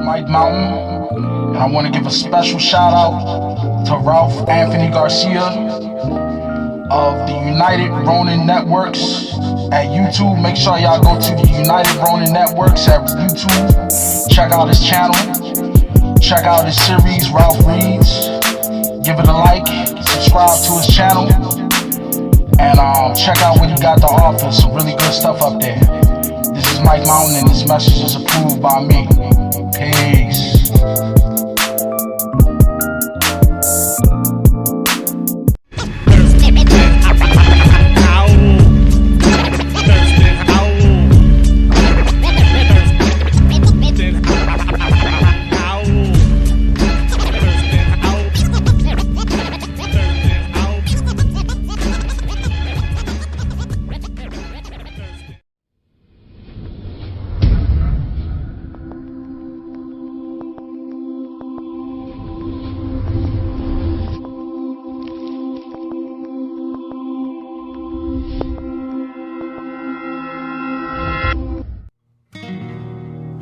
Mike Mountain, and I want to give a special shout out to Ralph Anthony Garcia of the United Ronin Networks at YouTube. Make sure y'all go to the United Ronin Networks at YouTube. Check out his channel. Check out his series, Ralph Reads. Give it a like. Subscribe to his channel. And check out what he got to offer. Some really good stuff up there. This is Mike Mountain, and this message is approved by me. Peace.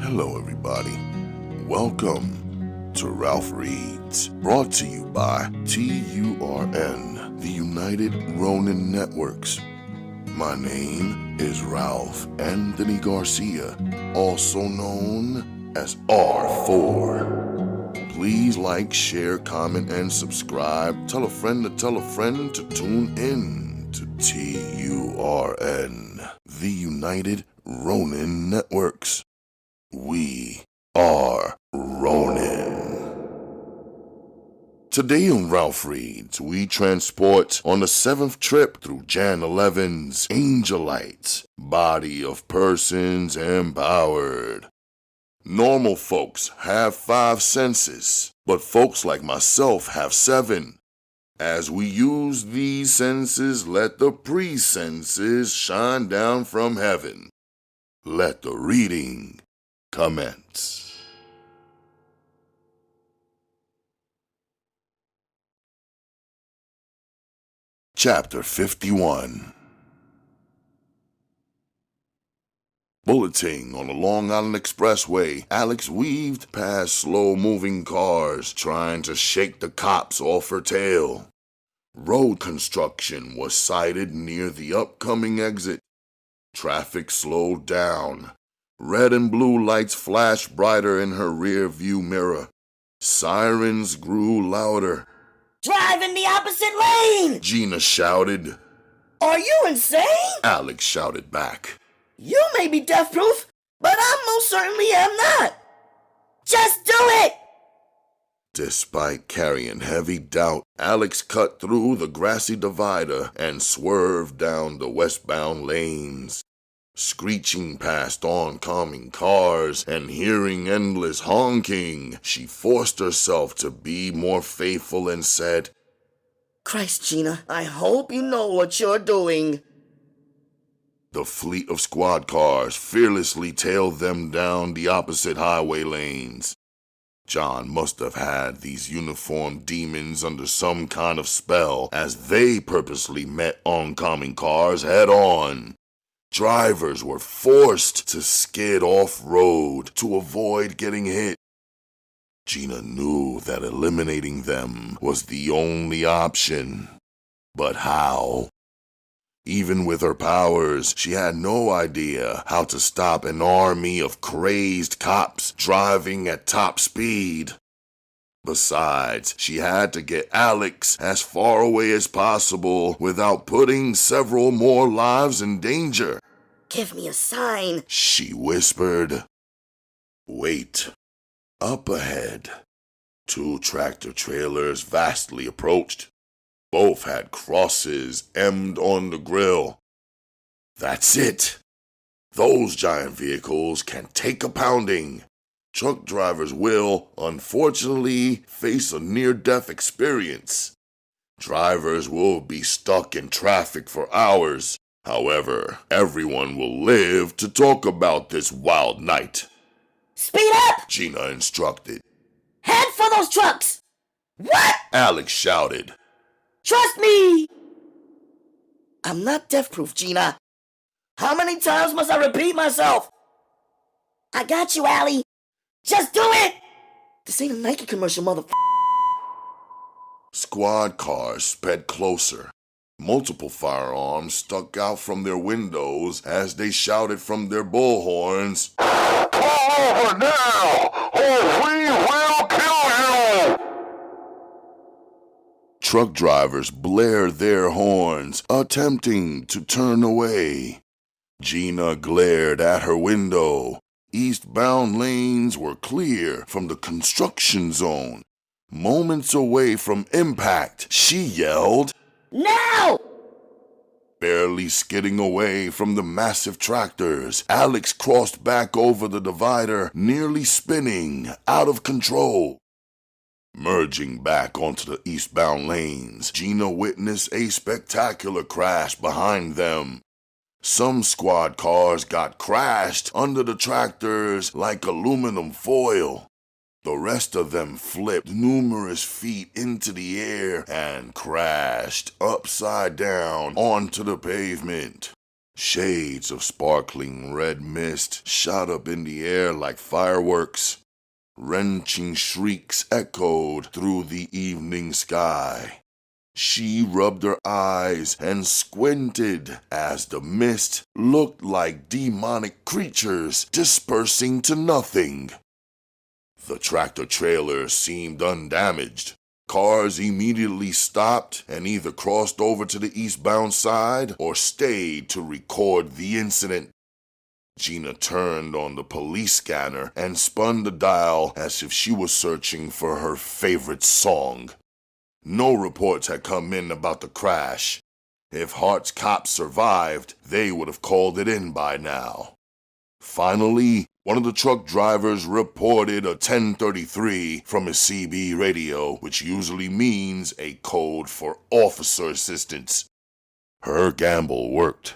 Hello everybody, welcome to Ralph Reads, brought to you by TURN, the United Ronin Networks. My name is Ralph Anthony Garcia, also known as R4. Please like, share, comment, and subscribe. Tell a friend to tune in to TURN, the United Ronin Networks. We are Ronin. Today on Ralph Reads, we transport on the 7th trip through Jan 11's Angelites, body of persons empowered. Normal folks have 5 senses, but folks like myself have 7. As we use these senses, let the pre-senses shine down from heaven. Let the reading commence. Chapter 51. Bulleting on the Long Island Expressway, Alex weaved past slow-moving cars, trying to shake the cops off her tail. Road construction was sighted near the upcoming exit. Traffic slowed down. Red and blue lights flashed brighter in her rear view mirror. Sirens grew louder. Drive in the opposite lane! Gina shouted. Are you insane? Alex shouted back. You may be death-proof, but I most certainly am not. Just do it! Despite carrying heavy doubt, Alex cut through the grassy divider and swerved down the westbound lanes. Screeching past oncoming cars and hearing endless honking, she forced herself to be more faithful and said, Christ, Gina, I hope you know what you're doing. The fleet of squad cars fearlessly tailed them down the opposite highway lanes. John must have had these uniformed demons under some kind of spell, as they purposely met oncoming cars head-on. Drivers were forced to skid off-road to avoid getting hit. Gina knew that eliminating them was the only option. But how? Even with her powers, she had no idea how to stop an army of crazed cops driving at top speed. Besides, she had to get Alex as far away as possible without putting several more lives in danger. Give me a sign, she whispered. Wait. Up ahead, 2 tractor-trailers vastly approached. Both had crosses emmed on the grill. That's it. Those giant vehicles can take a pounding. Truck drivers will, unfortunately, face a near-death experience. Drivers will be stuck in traffic for hours. However, everyone will live to talk about this wild night. Speed up! Gina instructed. Head for those trucks! What? Alex shouted. Trust me! I'm not death-proof, Gina. How many times must I repeat myself? I got you, Allie. Just do it! This ain't a Nike commercial, Squad cars sped closer. Multiple firearms stuck out from their windows as they shouted from their bullhorns, "Pull over now, or we will kill you!" Truck drivers blared their horns, attempting to turn away. Gina glared at her window. Eastbound lanes were clear from the construction zone. Moments away from impact, she yelled, Now! Barely skidding away from the massive tractors, Alex crossed back over the divider, nearly spinning, out of control. Merging back onto the eastbound lanes, Gina witnessed a spectacular crash behind them. Some squad cars got crashed under the tractors like aluminum foil. The rest of them flipped numerous feet into the air and crashed upside down onto the pavement. Shades of sparkling red mist shot up in the air like fireworks. Wrenching shrieks echoed through the evening sky. She rubbed her eyes and squinted as the mist looked like demonic creatures dispersing to nothing. The tractor-trailer seemed undamaged. Cars immediately stopped and either crossed over to the eastbound side or stayed to record the incident. Gina turned on the police scanner and spun the dial as if she was searching for her favorite song. No reports had come in about the crash. If Hart's cops survived, they would have called it in by now. Finally, one of the truck drivers reported a 1033 from his CB radio, which usually means a code for officer assistance. Her gamble worked.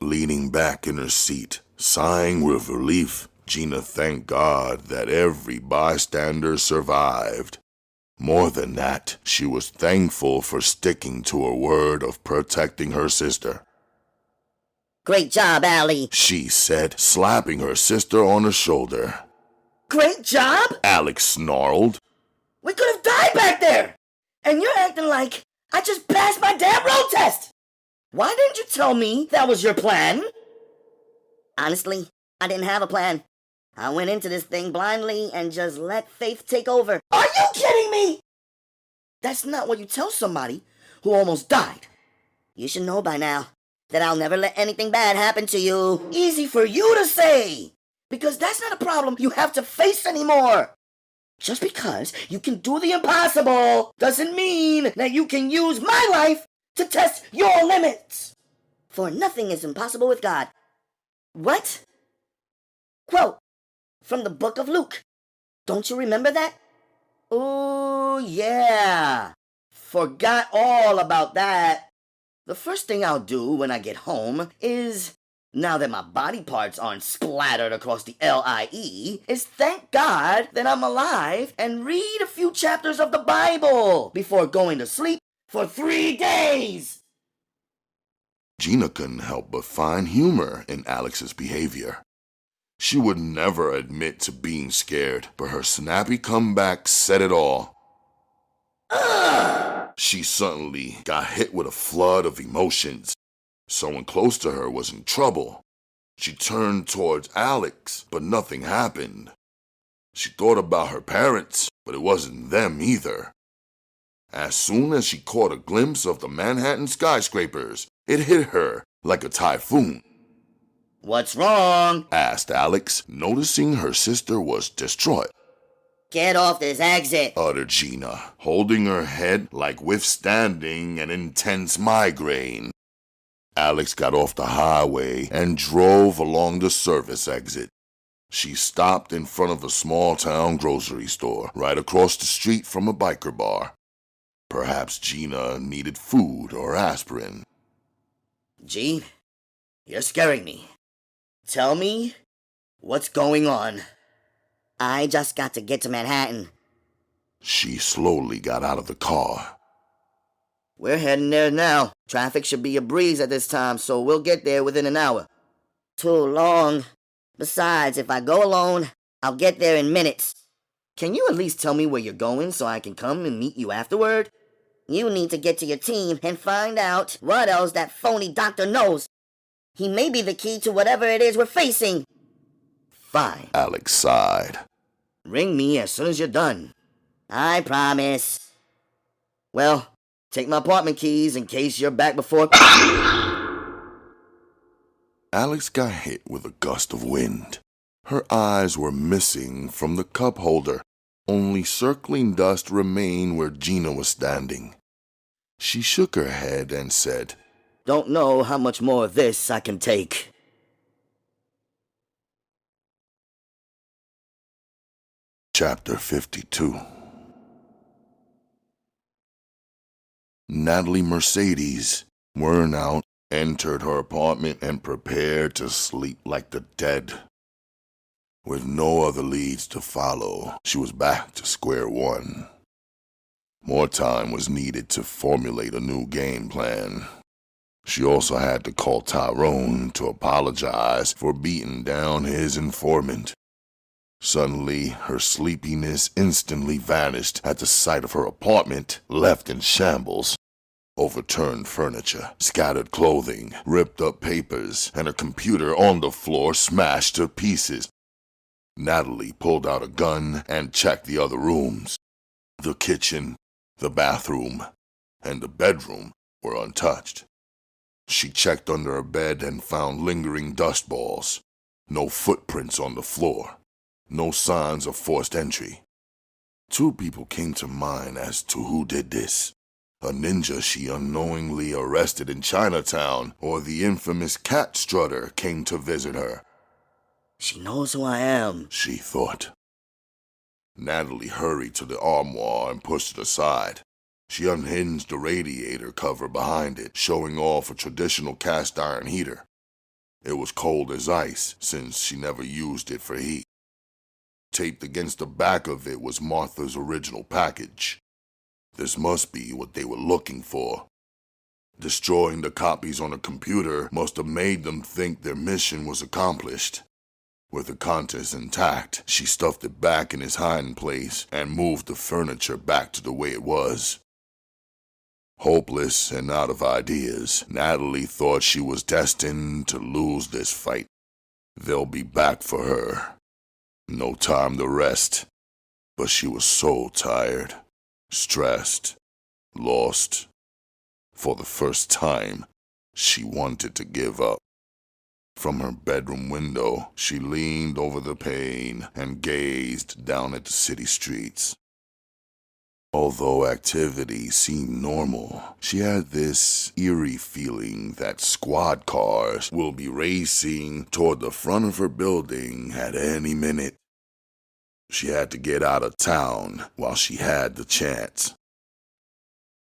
Leaning back in her seat, sighing with relief, Gina thanked God that every bystander survived. More than that, she was thankful for sticking to her word of protecting her sister. Great job, Allie, She said, slapping her sister on the shoulder. Great job? Alex snarled. We could have died back there! And you're acting like I just passed my damn road test! Why didn't you tell me that was your plan? Honestly, I didn't have a plan. I went into this thing blindly and just let faith take over. Are you kidding me? That's not what you tell somebody who almost died. You should know by now that I'll never let anything bad happen to you. Easy for you to say, because that's not a problem you have to face anymore. Just because you can do the impossible doesn't mean that you can use my life to test your limits. For nothing is impossible with God. What? Quote from the book of Luke. Don't you remember that? Oh, yeah. Forgot all about that. The first thing I'll do when I get home is, now that my body parts aren't splattered across the LIE, is thank God that I'm alive and read a few chapters of the Bible before going to sleep for 3 days. Gina couldn't help but find humor in Alex's behavior. She would never admit to being scared, but her snappy comeback said it all. She suddenly got hit with a flood of emotions. Someone close to her was in trouble. She turned towards Alex, but nothing happened. She thought about her parents, but it wasn't them either. As soon as she caught a glimpse of the Manhattan skyscrapers, it hit her like a typhoon. What's wrong? Asked Alex, noticing her sister was distraught. Get off this exit, uttered Gina, holding her head like withstanding an intense migraine. Alex got off the highway and drove along the service exit. She stopped in front of a small-town grocery store right across the street from a biker bar. Perhaps Gina needed food or aspirin. Gene, you're scaring me. Tell me what's going on. I just got to get to Manhattan. She slowly got out of the car. We're heading there now. Traffic should be a breeze at this time, so we'll get there within an hour. Too long. Besides, if I go alone, I'll get there in minutes. Can you at least tell me where you're going so I can come and meet you afterward? You need to get to your team and find out what else that phony doctor knows. He may be the key to whatever it is we're facing. Fine. Alex sighed. Ring me as soon as you're done. I promise. Well, take my apartment keys in case you're back before... Alex got hit with a gust of wind. Her eyes were missing from the cup holder. Only circling dust remained where Gina was standing. She shook her head and said, Don't know how much more of this I can take. Chapter 52. Natalie Mercedes, worn out, entered her apartment and prepared to sleep like the dead. With no other leads to follow, she was back to square one. More time was needed to formulate a new game plan. She also had to call Tyrone to apologize for beating down his informant. Suddenly, her sleepiness instantly vanished at the sight of her apartment left in shambles. Overturned furniture, scattered clothing, ripped up papers, and her computer on the floor smashed to pieces. Natalie pulled out a gun and checked the other rooms. The kitchen, the bathroom, and the bedroom were untouched. She checked under her bed and found lingering dust balls. No footprints on the floor. No signs of forced entry. Two people came to mind as to who did this. A ninja she unknowingly arrested in Chinatown, or the infamous cat strutter came to visit her. She knows who I am, she thought. Natalie hurried to the armoire and pushed it aside. She unhinged the radiator cover behind it, showing off a traditional cast iron heater. It was cold as ice, since she never used it for heat. Taped against the back of it was Martha's original package. This must be what they were looking for. Destroying the copies on a computer must have made them think their mission was accomplished. With the contents intact, she stuffed it back in his hiding place and moved the furniture back to the way it was. Hopeless and out of ideas, Natalie thought she was destined to lose this fight. They'll be back for her. No time to rest. But she was so tired, stressed, lost. For the first time, she wanted to give up. From her bedroom window, she leaned over the pane and gazed down at the city streets. Although activity seemed normal, she had this eerie feeling that squad cars will be racing toward the front of her building at any minute. She had to get out of town while she had the chance.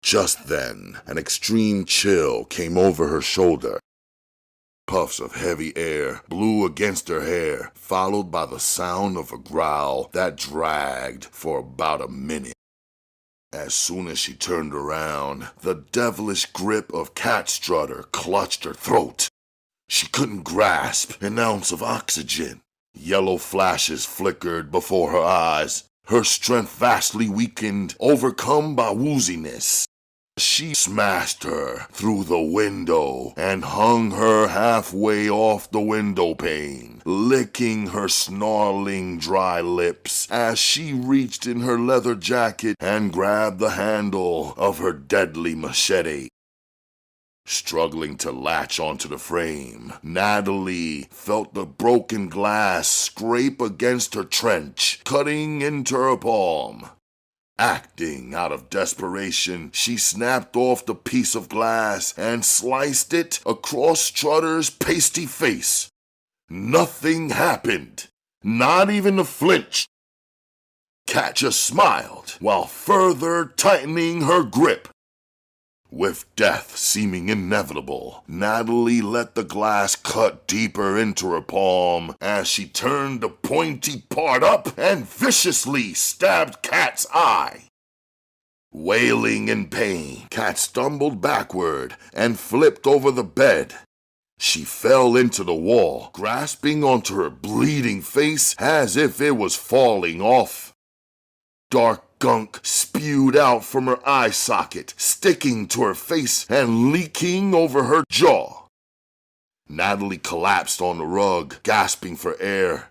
Just then, an extreme chill came over her shoulder. Puffs of heavy air blew against her hair, followed by the sound of a growl that dragged for about a minute. As soon as she turned around, the devilish grip of Cat Strutter clutched her throat. She couldn't grasp an ounce of oxygen. Yellow flashes flickered before her eyes, her strength vastly weakened, overcome by wooziness. She smashed her through the window and hung her halfway off the window pane, licking her snarling dry lips as she reached in her leather jacket and grabbed the handle of her deadly machete. Struggling to latch onto the frame, Natalie felt the broken glass scrape against her trench, cutting into her palm. Acting out of desperation, she snapped off the piece of glass and sliced it across Strutter's pasty face. Nothing happened, not even a flinch. Cat just smiled while further tightening her grip. With death seeming inevitable, Natalie let the glass cut deeper into her palm as she turned the pointy part up and viciously stabbed Cat's eye. Wailing in pain, Cat stumbled backward and flipped over the bed. She fell into the wall, grasping onto her bleeding face as if it was falling off. Dark gunk spewed out from her eye socket, sticking to her face and leaking over her jaw. Natalie collapsed on the rug, gasping for air.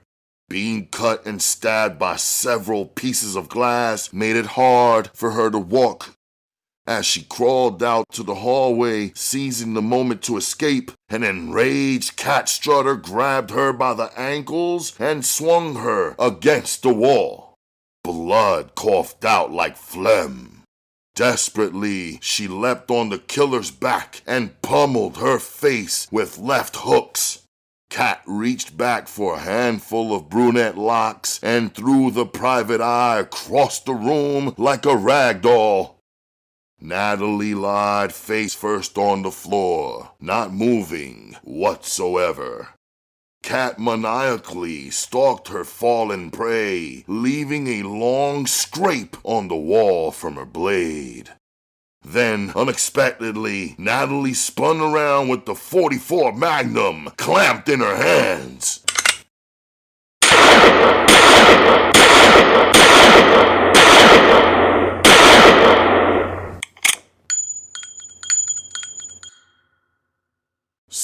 Being cut and stabbed by several pieces of glass made it hard for her to walk. As she crawled out to the hallway, seizing the moment to escape, an enraged cat strutter grabbed her by the ankles and swung her against the wall. Blood coughed out like phlegm. Desperately, she leapt on the killer's back and pummeled her face with left hooks. Cat reached back for a handful of brunette locks and threw the private eye across the room like a rag doll. Natalie lied face first on the floor, not moving whatsoever. Cat maniacally stalked her fallen prey, leaving a long scrape on the wall from her blade. Then, unexpectedly, Natalie spun around with the .44 Magnum clamped in her hands.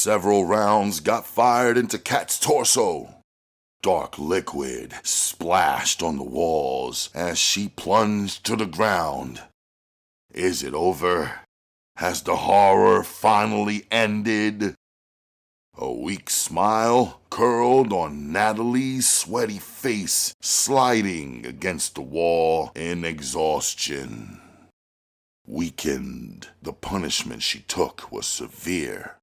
Several rounds got fired into Cat's torso. Dark liquid splashed on the walls as she plunged to the ground. Is it over? Has the horror finally ended? A weak smile curled on Natalie's sweaty face, sliding against the wall in exhaustion. Weakened, the punishment she took was severe.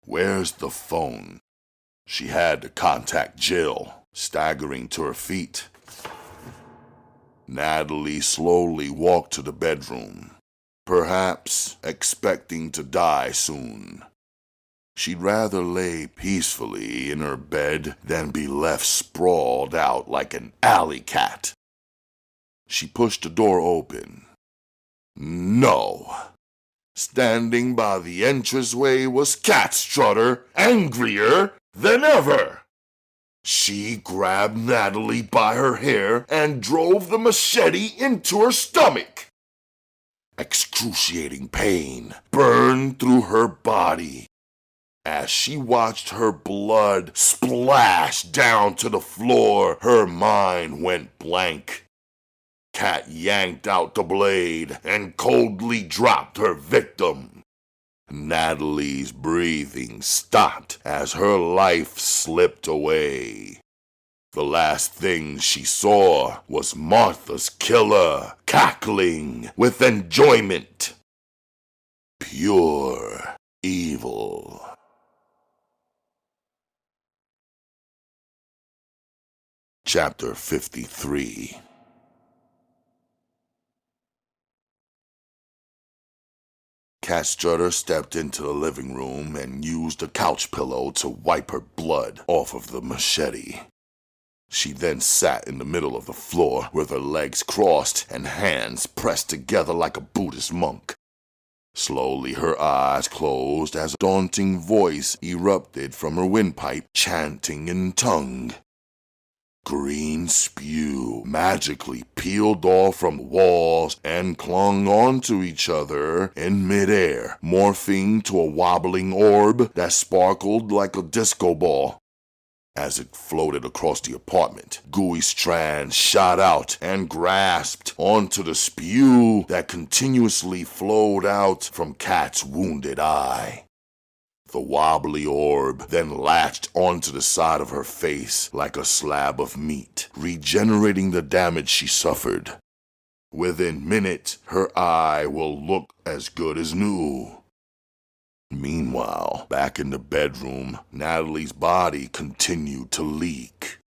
Where's the phone? She had to contact Jill, staggering to her feet. Natalie slowly walked to the bedroom, perhaps expecting to die soon. She'd rather lay peacefully in her bed than be left sprawled out like an alley cat. She pushed the door open. No. Standing by the entranceway was Cat Strutter, angrier than ever. She grabbed Natalie by her hair and drove the machete into her stomach. Excruciating pain burned through her body. As she watched her blood splash down to the floor, her mind went blank. Cat yanked out the blade and coldly dropped her victim. Natalie's breathing stopped as her life slipped away. The last thing she saw was Martha's killer cackling with enjoyment. Pure evil. Chapter 53. Cat Strutter stepped into the living room and used a couch pillow to wipe her blood off of the machete. She then sat in the middle of the floor with her legs crossed and hands pressed together like a Buddhist monk. Slowly her eyes closed as a daunting voice erupted from her windpipe, chanting in tongue. Green spew magically peeled off from the walls and clung onto each other in midair, morphing to a wobbling orb that sparkled like a disco ball. As it floated across the apartment, gooey strands shot out and grasped onto the spew that continuously flowed out from Cat's wounded eye. The wobbly orb then latched onto the side of her face like a slab of meat, regenerating the damage she suffered. Within minutes, her eye will look as good as new. Meanwhile, back in the bedroom, Natalie's body continued to leak.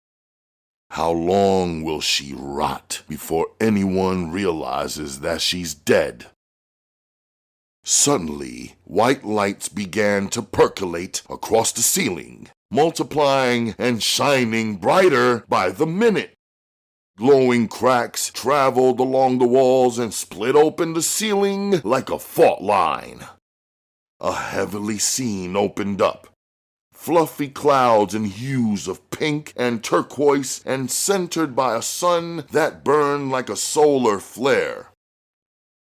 How long will she rot before anyone realizes that she's dead? Suddenly, white lights began to percolate across the ceiling, multiplying and shining brighter by the minute. Glowing cracks traveled along the walls and split open the ceiling like a fault line. A heavenly scene opened up. fluffy clouds in hues of pink and turquoise and centered by a sun that burned like a solar flare.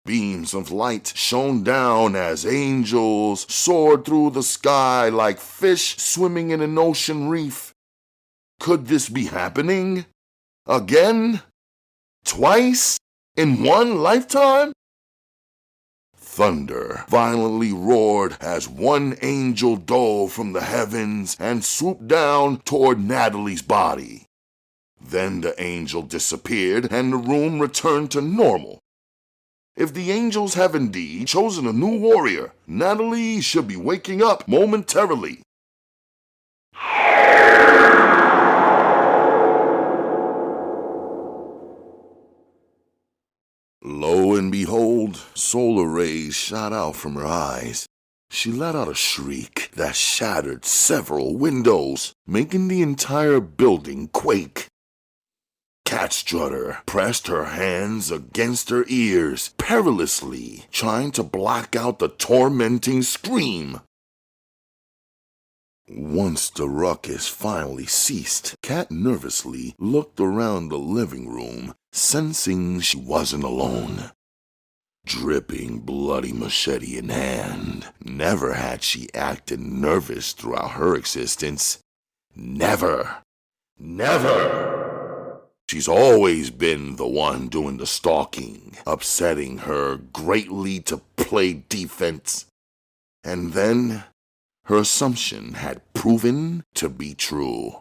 Beams of light shone down as angels soared through the sky like fish swimming in an ocean reef. Could this be happening? Again? Twice? In one lifetime? Thunder violently roared as one angel dove from the heavens and swooped down toward Natalie's body. Then the angel disappeared and the room returned to normal. If the angels have indeed chosen a new warrior, Natalie should be waking up momentarily. Lo and behold, solar rays shot out from her eyes. She let out a shriek that shattered several windows, making the entire building quake. Cat Strutter pressed her hands against her ears, perilously trying to block out the tormenting scream. Once the ruckus finally ceased, Cat nervously looked around the living room, sensing she wasn't alone. Dripping bloody machete in hand, never had she acted nervous throughout her existence. Never. Never! She's always been the one doing the stalking, upsetting her greatly to play defense. And then, her assumption had proven to be true.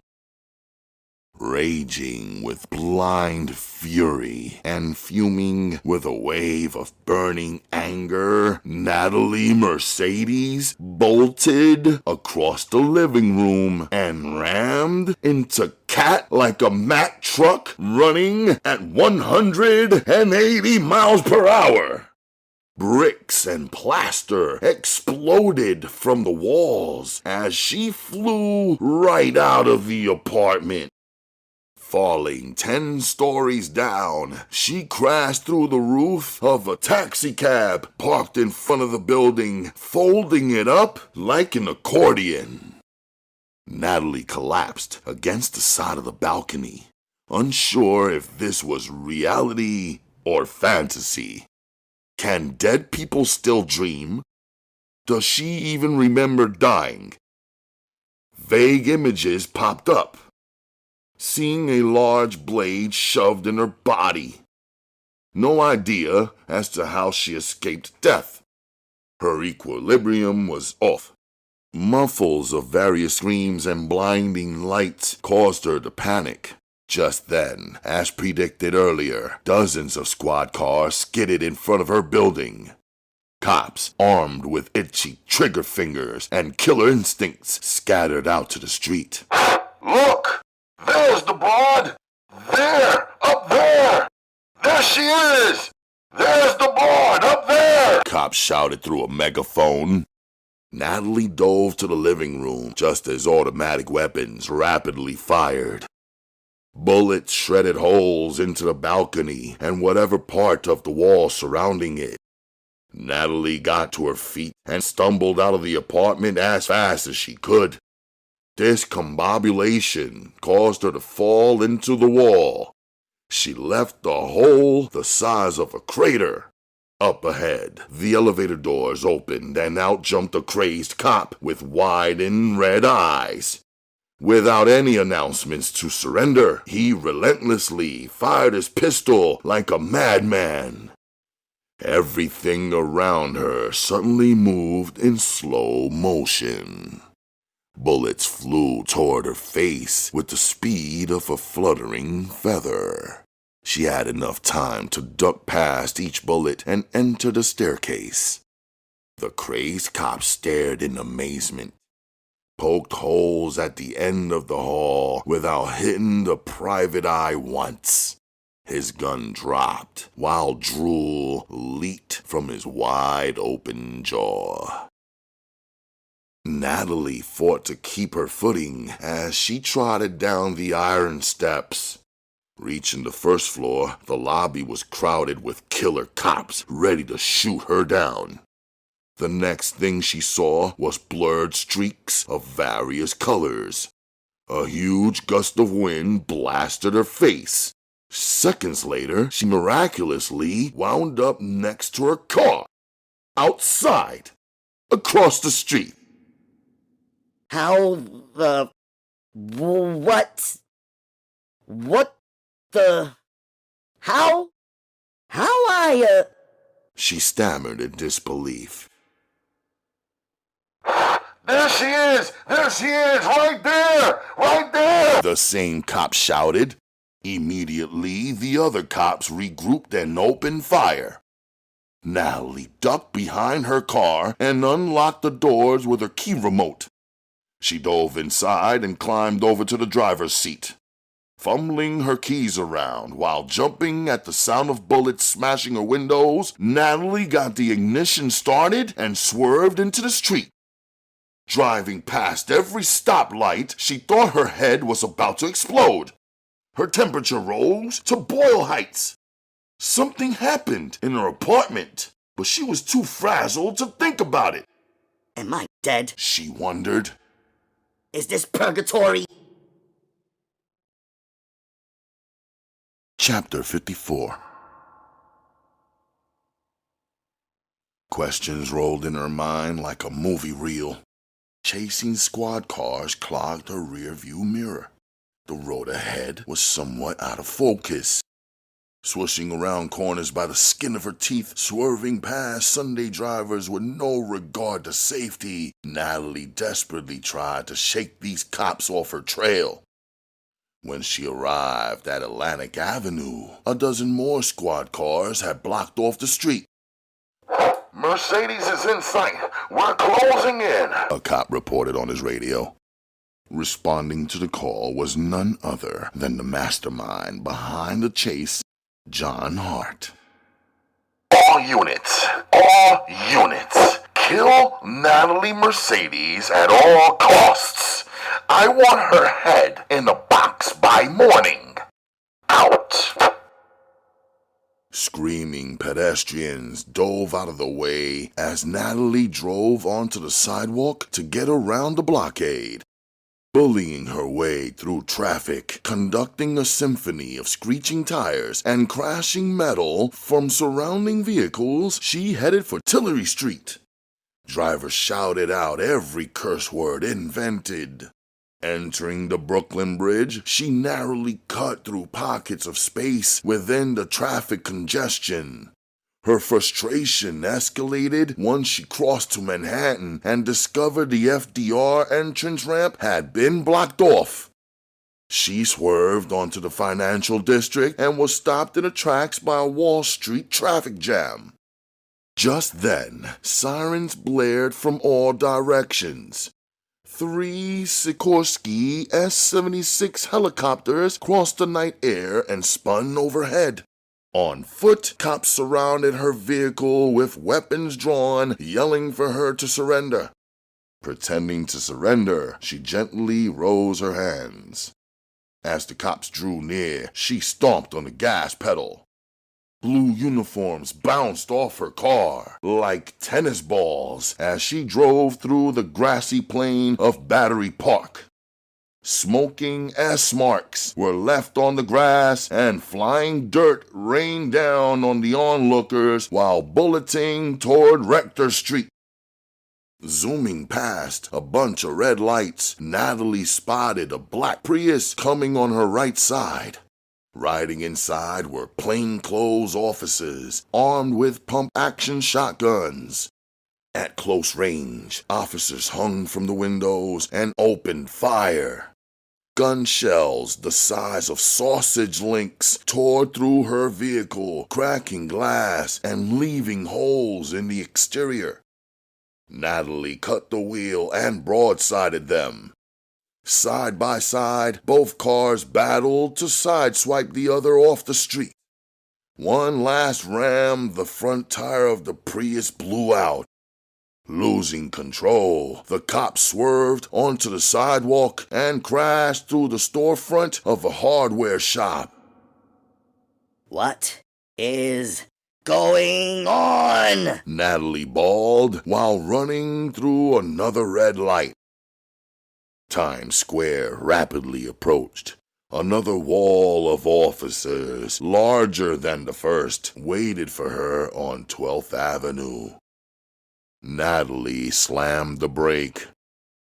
Raging with blind fury and fuming with a wave of burning anger, Natalie Mercedes bolted across the living room and rammed into Cat like a Mack truck running at 180 miles per hour. Bricks and plaster exploded from the walls as she flew right out of the apartment. Falling 10 stories down, she crashed through the roof of a taxicab parked in front of the building, folding it up like an accordion. Natalie collapsed against the side of the balcony, unsure if this was reality or fantasy. Can dead people still dream? Does she even remember dying? Vague images popped up. Seeing a large blade shoved in her body. No idea as to how she escaped death. Her equilibrium was off. Muffles of various screams and blinding lights caused her to panic. Just then, as predicted earlier, dozens of squad cars skidded in front of her building. Cops, armed with itchy trigger fingers and killer instincts, scattered out to the street. Look! There's the broad! There! Up there! There she is! There's the broad! Up there! Cops shouted through a megaphone. Natalie dove to the living room just as automatic weapons rapidly fired. Bullets shredded holes into the balcony and whatever part of the wall surrounding it. Natalie got to her feet and stumbled out of the apartment as fast as she could. Discombobulation caused her to fall into the wall. She left a hole the size of a crater. Up ahead, the elevator doors opened and out jumped a crazed cop with widened red eyes. Without any announcements to surrender, he relentlessly fired his pistol like a madman. Everything around her suddenly moved in slow motion. Bullets flew toward her face with the speed of a fluttering feather. She had enough time to duck past each bullet and enter the staircase. The crazed cop stared in amazement, poked holes at the end of the hall without hitting the private eye once. His gun dropped while drool leaked from his wide-open jaw. Natalie fought to keep her footing as she trotted down the iron steps. Reaching the first floor, the lobby was crowded with killer cops ready to shoot her down. The next thing she saw was blurred streaks of various colors. A huge gust of wind blasted her face. Seconds later, she miraculously wound up next to her car. Outside. Across the street. How the... What? What the... How I, She stammered in disbelief. There she is! There she is! Right there! Right there! The same cop shouted. Immediately, the other cops regrouped and opened fire. Natalie ducked behind her car and unlocked the doors with her key remote. She dove inside and climbed over to the driver's seat, fumbling her keys around while jumping at the sound of bullets smashing her windows. Natalie got the ignition started and swerved into the street. Driving past every stoplight, she thought her head was about to explode. Her temperature rose to boil heights. Something happened in her apartment, but she was too frazzled to think about it. am I dead? She wondered. Is this purgatory? Chapter 54. Questions rolled in her mind like a movie reel. Chasing squad cars clogged her rear-view mirror. The road ahead was somewhat out of focus. Swishing around corners by the skin of her teeth, swerving past Sunday drivers with no regard to safety, Natalie desperately tried to shake these cops off her trail. When she arrived at Atlantic Avenue, a dozen more squad cars had blocked off the street. Mercedes is in sight. We're closing in. A cop reported on his radio. Responding to the call was none other than the mastermind behind the chase, John Hart. All units, kill Natalie Mercedes at all costs. I want her head in a box by morning. Out. Screaming pedestrians dove out of the way as Natalie drove onto the sidewalk to get around the blockade. Bullying her way through traffic, conducting a symphony of screeching tires and crashing metal from surrounding vehicles, she headed for Tillery Street. Drivers shouted out every curse word invented. Entering the Brooklyn Bridge, she narrowly cut through pockets of space within the traffic congestion. Her frustration escalated once she crossed to Manhattan and discovered the FDR entrance ramp had been blocked off. She swerved onto the financial district and was stopped in the tracks by a Wall Street traffic jam. Just then, sirens blared from all directions. 3 Sikorsky S-76 helicopters crossed the night air and spun overhead. On foot, cops surrounded her vehicle with weapons drawn, yelling for her to surrender. Pretending to surrender, she gently rose her hands. As the cops drew near, she stomped on the gas pedal. Blue uniforms bounced off her car like tennis balls as she drove through the grassy plain of Battery Park. Smoking S-marks were left on the grass and flying dirt rained down on the onlookers while bulleting toward Rector Street. Zooming past a bunch of red lights, Natalie spotted a black Prius coming on her right side. Riding inside were plainclothes officers armed with pump-action shotguns. At close range, officers hung from the windows and opened fire. Gun shells the size of sausage links tore through her vehicle, cracking glass and leaving holes in the exterior. Natalie cut the wheel and broadsided them. Side by side, both cars battled to sideswipe the other off the street. One last ram, the front tire of the Prius blew out. Losing control, the cop swerved onto the sidewalk and crashed through the storefront of a hardware shop. What is going on?" Natalie bawled while running through another red light. Times Square rapidly approached. Another wall of officers, larger than the first, waited for her on 12th Avenue. Natalie slammed the brake.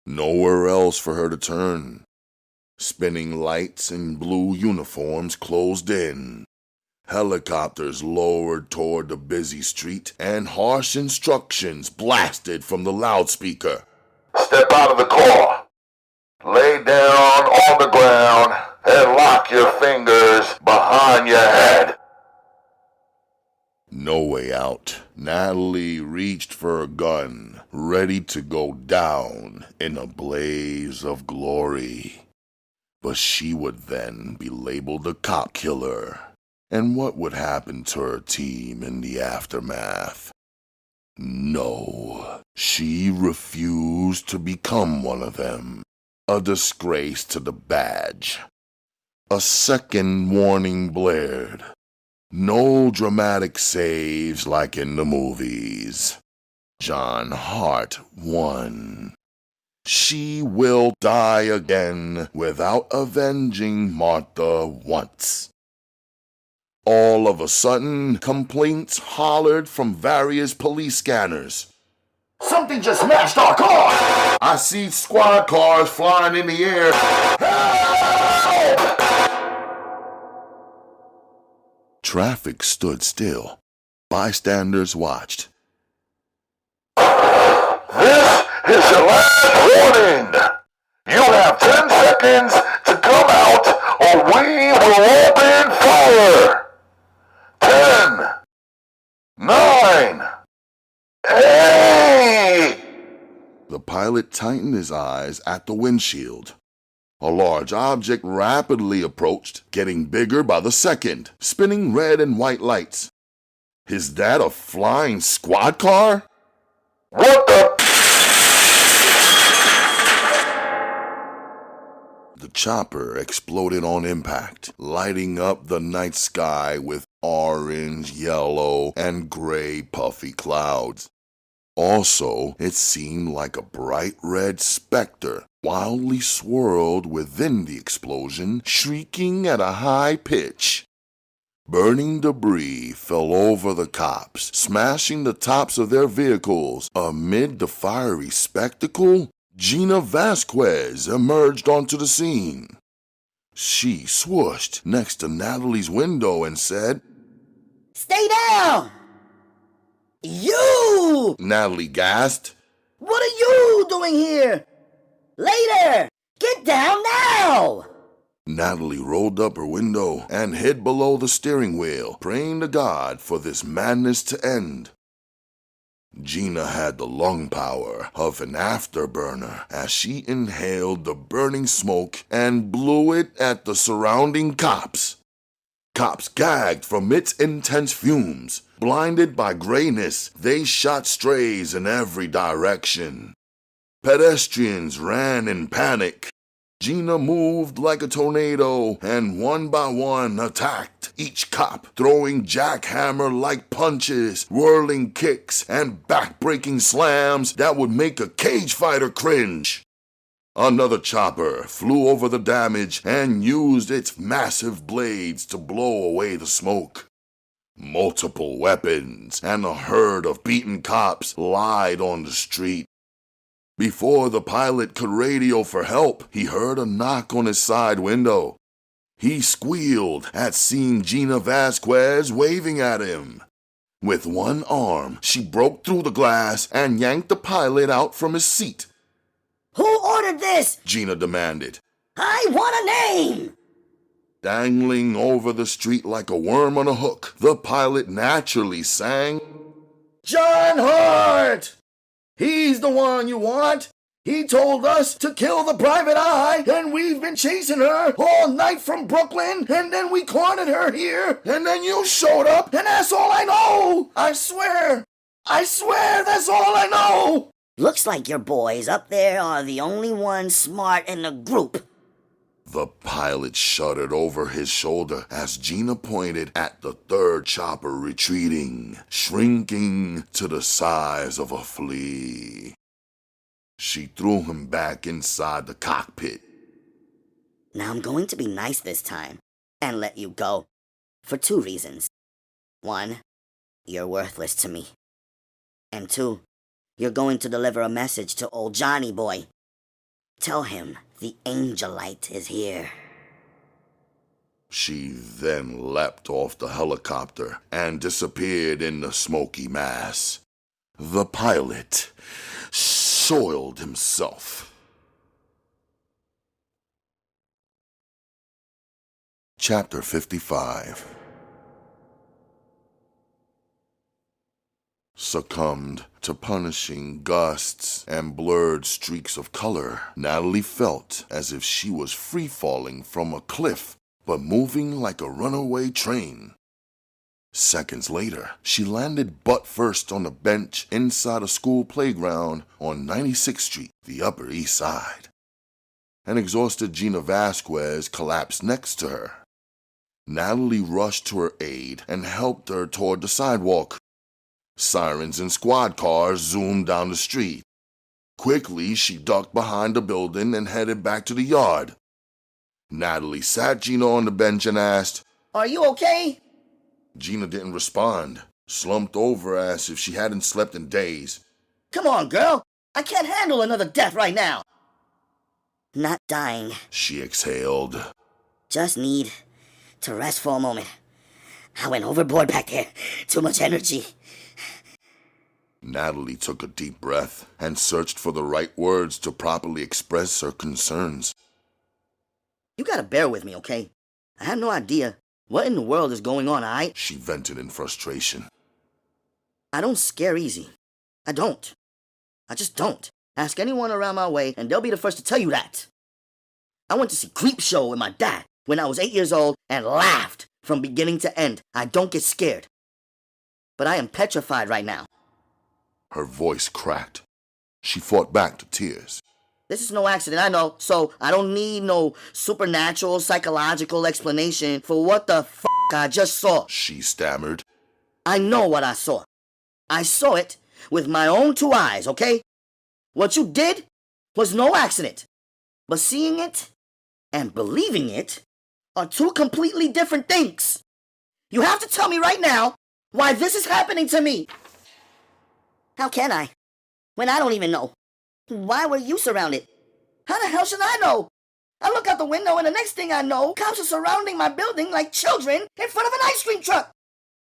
Nowhere else for her to turn. Spinning lights and blue uniforms closed in. Helicopters lowered toward the busy street, and harsh instructions blasted from the loudspeaker. "Step out of the car. Lay down on the ground and lock your fingers behind your head." No way out. Natalie reached for a gun, ready to go down in a blaze of glory. But she would then be labeled a cop killer. And what would happen to her team in the aftermath? No, she refused to become one of them. A disgrace to the badge. A second warning blared. No dramatic saves like in the movies. John Hart won. She will die again without avenging Martha once. All of a sudden, complaints hollered from various police scanners. "Something just smashed our car!" I see squad cars flying in the air. "Help!" Traffic stood still. Bystanders watched. "This is your last warning. You have 10 seconds to come out or we will open fire. 10, 9, 8. The pilot tightened his eyes at the windshield. A large object rapidly approached, getting bigger by the second, spinning red and white lights. Is that a flying squad car? What the? The chopper exploded on impact, lighting up the night sky with orange, yellow, and gray puffy clouds. Also, it seemed like a bright red specter wildly swirled within the explosion, shrieking at a high pitch. Burning debris fell over the cops, smashing the tops of their vehicles. Amid the fiery spectacle, Gina Vasquez emerged onto the scene. She swooshed next to Natalie's window and said, "Stay down! You!" Natalie gasped. "What are you doing here? Later! Get down now!" Natalie rolled up her window and hid below the steering wheel, praying to God for this madness to end. Gina had the lung power of an afterburner as she inhaled the burning smoke and blew it at the surrounding cops. Cops gagged from its intense fumes. Blinded by grayness, they shot strays in every direction. Pedestrians ran in panic. Gina moved like a tornado and one by one attacked each cop, throwing jackhammer-like punches, whirling kicks, and back-breaking slams that would make a cage fighter cringe. Another chopper flew over the damage and used its massive blades to blow away the smoke. Multiple weapons and a herd of beaten cops lied on the street. Before the pilot could radio for help, he heard a knock on his side window. He squealed at seeing Gina Vasquez waving at him. With one arm, she broke through the glass and yanked the pilot out from his seat. "Who ordered this?" Gina demanded. "I want a name!" Dangling over the street like a worm on a hook, the pilot naturally sang, John Hart! He's the one you want. He told us to kill the private eye, and we've been chasing her all night from Brooklyn, and then we cornered her here, and then you showed up, and that's all I know. I swear, that's all I know. Looks like your boys up there are the only ones smart in the group. The pilot shuddered over his shoulder as Gina pointed at the third chopper retreating, shrinking to the size of a flea. She threw him back inside the cockpit. Now I'm going to be nice this time and let you go for 2 reasons. 1, you're worthless to me. And 2, you're going to deliver a message to old Johnny boy. Tell him the Angelite is here. She then leapt off the helicopter and disappeared in the smoky mass. The pilot soiled himself. Chapter 55. Succumbed to punishing gusts and blurred streaks of color, Natalie felt as if she was free-falling from a cliff, but moving like a runaway train. Seconds later, she landed butt first on a bench inside a school playground on 96th Street, the Upper East Side. An exhausted Gina Vasquez collapsed next to her. Natalie rushed to her aid and helped her toward the sidewalk. Sirens and squad cars zoomed down the street. Quickly, she ducked behind the building and headed back to the yard. Natalie sat Gina on the bench and asked, "Are you okay?" Gina didn't respond, slumped over as if she hadn't slept in days. "Come on, girl. I can't handle another death right now." "Not dying. She exhaled. Just need to rest for a moment. I went overboard back there. Too much energy." Natalie took a deep breath and searched for the right words to properly express her concerns. "You gotta bear with me, okay? I have no idea what in the world is going on, alright?" She vented in frustration. "I don't scare easy. I don't. I just don't. Ask anyone around my way and they'll be the first to tell you that. I went to see Creepshow with my dad when I was 8 years old and laughed from beginning to end. I don't get scared. But I am petrified right now." Her voice cracked. She fought back to tears. "This is no accident, I know, so I don't need no supernatural, psychological explanation for what the f*** I just saw." She stammered. "I know what I saw. I saw it with my own 2 eyes, okay? What you did was no accident. But seeing it and believing it are 2 completely different things. You have to tell me right now why this is happening to me." "How can I? When I don't even know. Why were you surrounded? How the hell should I know? I look out the window and the next thing I know, cops are surrounding my building like children in front of an ice cream truck.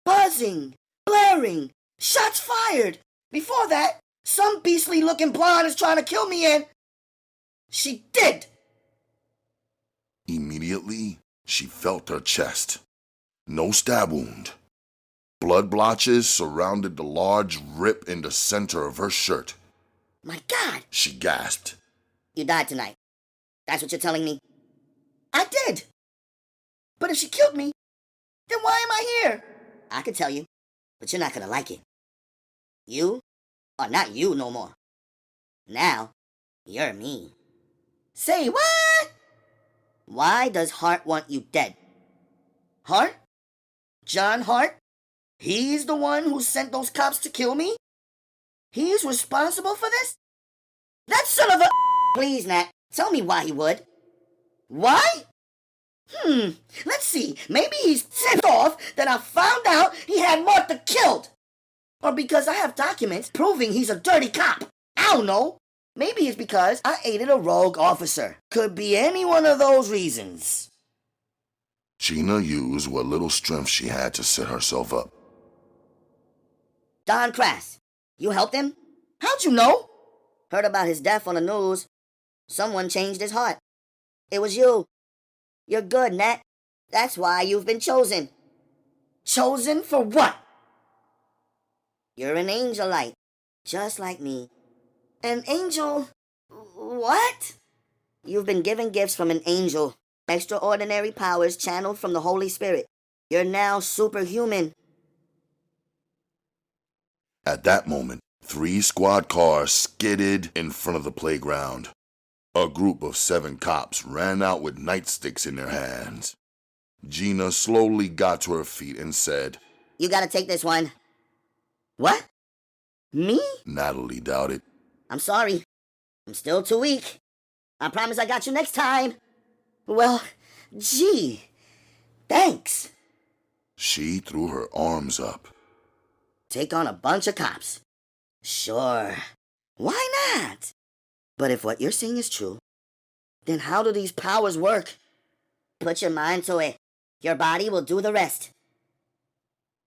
Buzzing, blaring, shots fired. Before that, some beastly looking blonde is trying to kill me and she did." Immediately, she felt her chest. No stab wound. Blood blotches surrounded the large rip in the center of her shirt. "My God," she gasped. "You died tonight. That's what you're telling me?" "I did. But if she killed me, then why am I here?" "I could tell you, but you're not gonna like it. You are not you no more. Now, you're me." "Say what?" "Why does Hart want you dead?" "Hart? John Hart? He's the one who sent those cops to kill me? He's responsible for this? That son of a..." "Please, Nat, tell me why he would." "Why? Let's see. Maybe he's ticked off that I found out he had Martha killed. Or because I have documents proving he's a dirty cop. I don't know. Maybe it's because I aided a rogue officer. Could be any one of those reasons." Gina used what little strength she had to set herself up. "Don Crass, you helped him? How'd you know?" "Heard about his death on the news. Someone changed his heart. It was you. You're good, Nat. That's why you've been chosen." "Chosen for what?" "You're an Angelite, just like me." "An angel? What?" "You've been given gifts from an angel. Extraordinary powers channeled from the Holy Spirit. You're now superhuman." At that moment, 3 squad cars skidded in front of the playground. A group of 7 cops ran out with nightsticks in their hands. Gina slowly got to her feet and said, "You gotta take this one." "What? Me?" Natalie doubted. "I'm sorry. I'm still too weak. I promise I got you next time." "Well, gee, thanks." She threw her arms up. "Take on a bunch of cops. Sure. Why not? But if what you're saying is true, then how do these powers work?" "Put your mind to it. Your body will do the rest."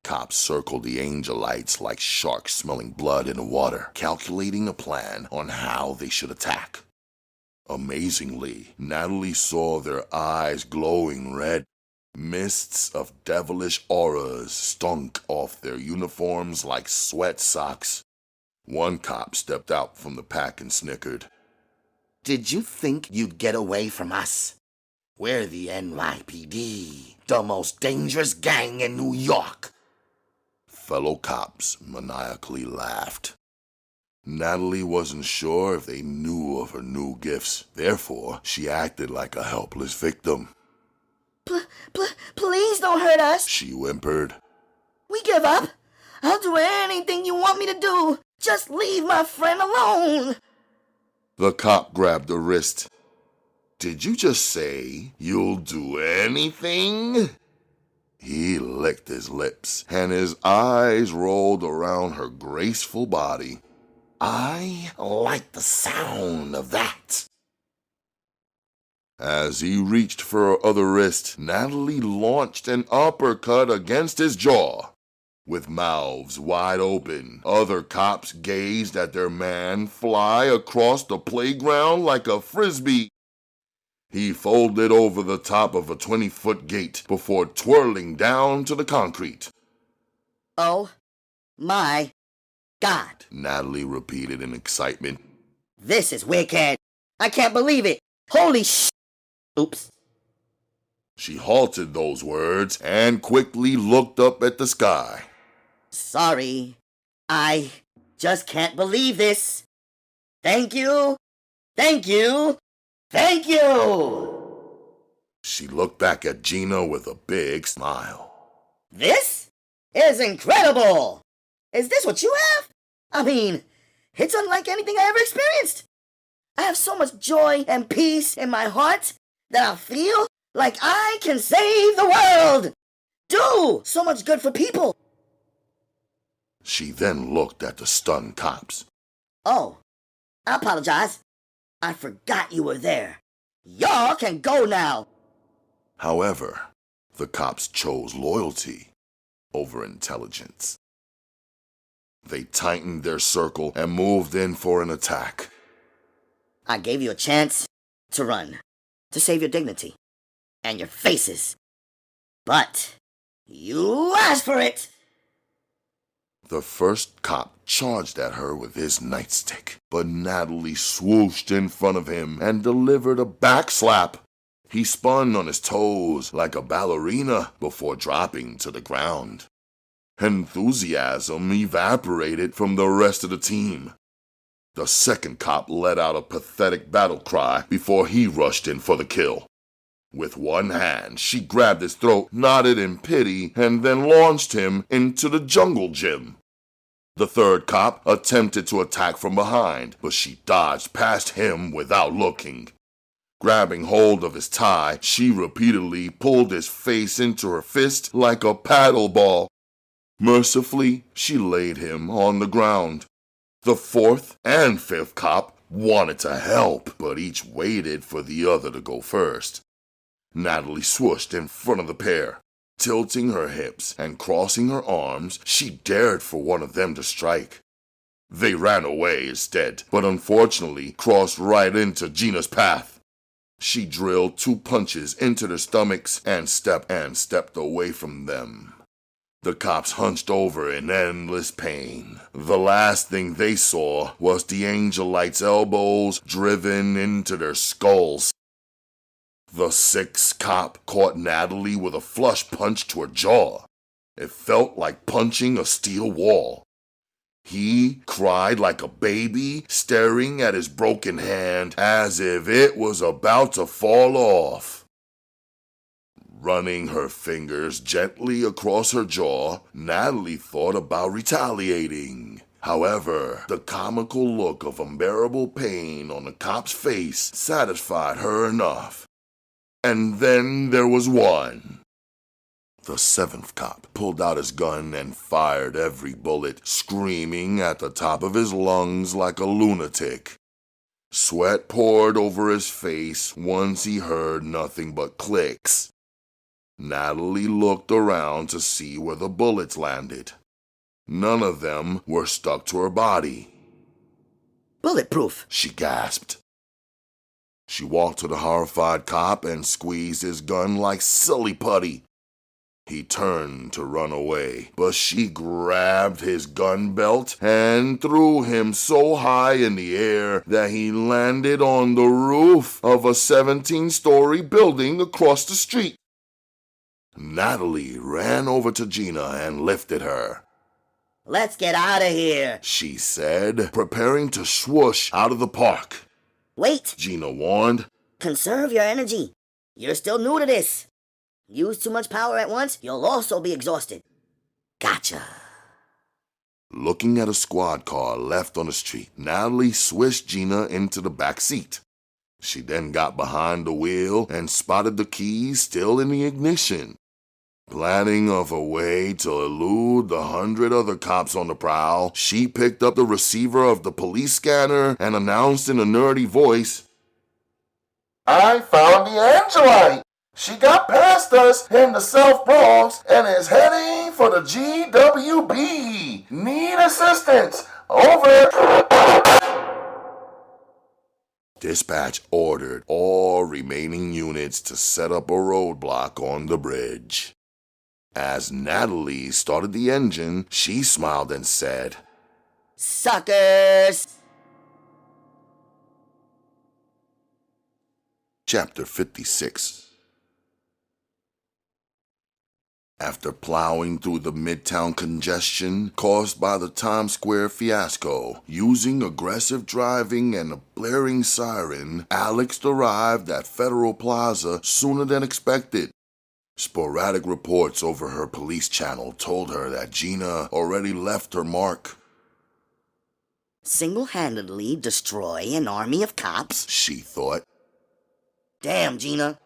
Cops circled the Angelites like sharks smelling blood in the water, calculating a plan on how they should attack. Amazingly, Natalie saw their eyes glowing red. Mists of devilish auras stunk off their uniforms like sweat socks. One cop stepped out from the pack and snickered. "Did you think you'd get away from us? We're the NYPD, the most dangerous gang in New York." Fellow cops maniacally laughed. Natalie wasn't sure if they knew of her new gifts. Therefore, she acted like a helpless victim. Please don't hurt us." She whimpered. "We give up. I'll do anything you want me to do. Just leave my friend alone." The cop grabbed her wrist. "Did you just say you'll do anything?" He licked his lips, and his eyes rolled around her graceful body. "I like the sound of that." As he reached for her other wrist, Natalie launched an uppercut against his jaw. With mouths wide open, other cops gazed at their man fly across the playground like a frisbee. He folded over the top of a 20-foot gate before twirling down to the concrete. "Oh my God," Natalie repeated in excitement. "this is wicked. I can't believe it. Holy sh... Oops." She halted those words and quickly looked up at the sky. "Sorry. I just can't believe this. Thank you. Thank you. Thank you." She looked back at Gina with a big smile. "This is incredible. Is this what you have? I mean, it's unlike anything I ever experienced. I have so much joy and peace in my heart that I feel like I can save the world. Do so much good for people." She then looked at the stunned cops. "Oh, I apologize. I forgot you were there. Y'all can go now." However, the cops chose loyalty over intelligence. They tightened their circle and moved in for an attack. "I gave you a chance to run, to save your dignity and your faces. But you asked for it." The first cop charged at her with his nightstick, but Natalie swooshed in front of him and delivered a back slap. He spun on his toes like a ballerina before dropping to the ground. Enthusiasm evaporated from the rest of the team. The second cop let out a pathetic battle cry before he rushed in for the kill. With one hand, she grabbed his throat, nodded in pity, and then launched him into the jungle gym. The third cop attempted to attack from behind, but she dodged past him without looking. Grabbing hold of his tie, she repeatedly pulled his face into her fist like a paddle ball. Mercifully, she laid him on the ground. The fourth and fifth cop wanted to help, but each waited for the other to go first. Natalie swooshed in front of the pair. Tilting her hips and crossing her arms, she dared for one of them to strike. They ran away instead, but unfortunately crossed right into Gina's path. She drilled 2 punches into their stomachs and stepped away from them. The cops hunched over in endless pain. The last thing they saw was the Angelites' elbows driven into their skulls. The sixth cop caught Natalie with a flush punch to her jaw. It felt like punching a steel wall. He cried like a baby, staring at his broken hand as if it was about to fall off. Running her fingers gently across her jaw, Natalie thought about retaliating. However, the comical look of unbearable pain on the cop's face satisfied her enough. And then there was one. The seventh cop pulled out his gun and fired every bullet, screaming at the top of his lungs like a lunatic. Sweat poured over his face once he heard nothing but clicks. Natalie looked around to see where the bullets landed. None of them were stuck to her body. Bulletproof, she gasped. She walked to the horrified cop and squeezed his gun like silly putty. He turned to run away, but she grabbed his gun belt and threw him so high in the air that he landed on the roof of a 17-story building across the street. Natalie ran over to Gina and lifted her. Let's get out of here, she said, preparing to swoosh out of the park. Wait, Gina warned. Conserve your energy. You're still new to this. Use too much power at once, you'll also be exhausted. Gotcha. Looking at a squad car left on the street, Natalie swished Gina into the back seat. She then got behind the wheel and spotted the keys still in the ignition. Planning of a way to elude the 100 other cops on the prowl, she picked up the receiver of the police scanner and announced in a nerdy voice, I found the Angelite. She got past us in the South Bronx and is heading for the GWB. Need assistance. Over. Dispatch ordered all remaining units to set up a roadblock on the bridge. As Natalie started the engine, she smiled and said, Suckers! Chapter 56. After plowing through the midtown congestion caused by the Times Square fiasco, using aggressive driving and a blaring siren, Alex arrived at Federal Plaza sooner than expected. Sporadic reports over her police channel told her that Gina already left her mark. Single-handedly destroy an army of cops? She thought. Damn, Gina.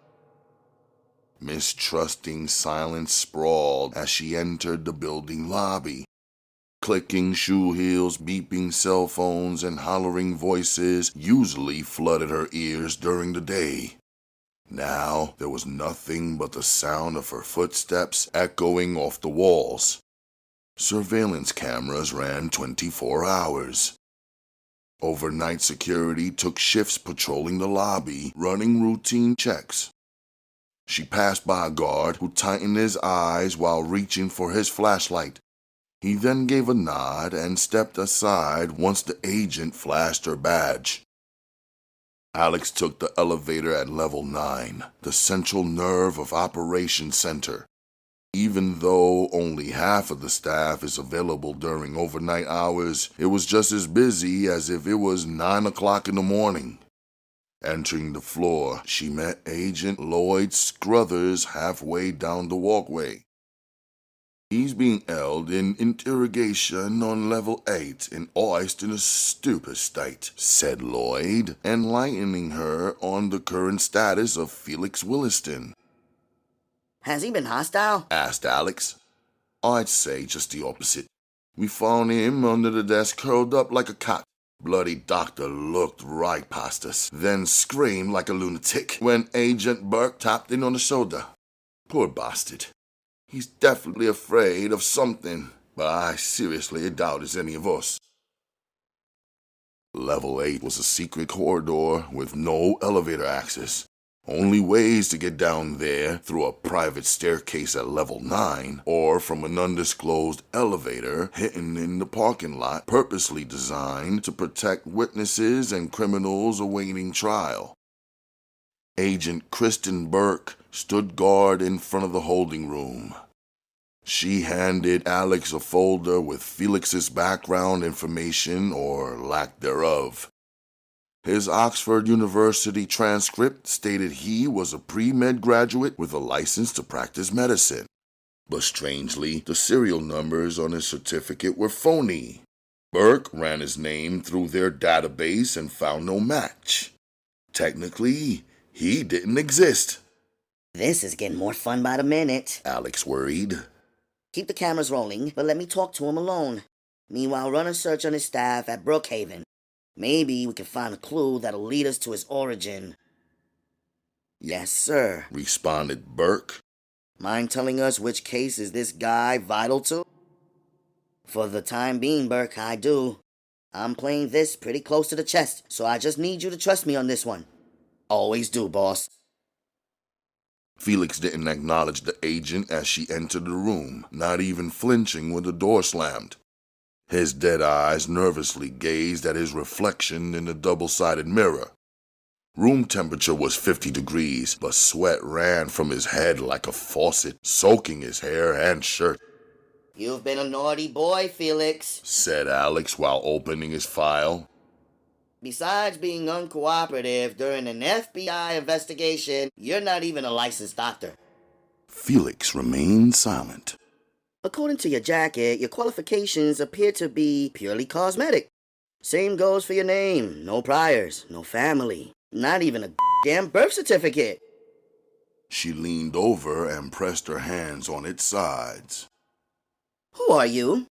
Mistrusting silence sprawled as she entered the building lobby. Clicking shoe heels, beeping cell phones, and hollering voices usually flooded her ears during the day. Now there was nothing but the sound of her footsteps echoing off the walls. Surveillance cameras ran 24 hours. Overnight security took shifts patrolling the lobby, running routine checks. She passed by a guard who tightened his eyes while reaching for his flashlight. He then gave a nod and stepped aside once the agent flashed her badge. Alex took the elevator at level 9, the central nerve of Operations Center. Even though only half of the staff is available during overnight hours, it was just as busy as if it was 9 o'clock in the morning. Entering the floor, she met Agent Lloyd Scruthers halfway down the walkway. He's being held in interrogation on level 8 and iced in a stupid state, said Lloyd, enlightening her on the current status of Felix Williston. Has he been hostile? Asked Alex. I'd say just the opposite. We found him under the desk curled up like a cat. Bloody doctor looked right past us, then screamed like a lunatic when Agent Burke tapped in on the shoulder. Poor bastard. He's definitely afraid of something, but I seriously doubt it's any of us. Level 8 was a secret corridor with no elevator access. Only ways to get down there through a private staircase at level 9 or from an undisclosed elevator hidden in the parking lot purposely designed to protect witnesses and criminals awaiting trial. Agent Kristen Burke stood guard in front of the holding room. She handed Alex a folder with Felix's background information or lack thereof. His Oxford University transcript stated he was a pre-med graduate with a license to practice medicine. But strangely, the serial numbers on his certificate were phony. Burke ran his name through their database and found no match. Technically, he didn't exist. This is getting more fun by the minute. Alex worried. Keep the cameras rolling, but let me talk to him alone. Meanwhile, run a search on his staff at Brookhaven. Maybe we can find a clue that'll lead us to his origin. Yes, sir, Responded Burke. Mind telling us which case is this guy vital to? For the time being, Burke, I do. I'm playing this pretty close to the chest, so I just need you to trust me on this one. Always do, boss. Felix didn't acknowledge the agent as she entered the room, not even flinching when the door slammed. His dead eyes nervously gazed at his reflection in the double-sided mirror. Room temperature was 50 degrees, but sweat ran from his head like a faucet, soaking his hair and shirt. You've been a naughty boy, Felix, Said Alex while opening his file. Besides being uncooperative during an FBI investigation, you're not even a licensed doctor. Felix remained silent. According to your jacket, your qualifications appear to be purely cosmetic. Same goes for your name. No priors, no family, not even a damn birth certificate. She leaned over and pressed her hands on its sides. Who are you?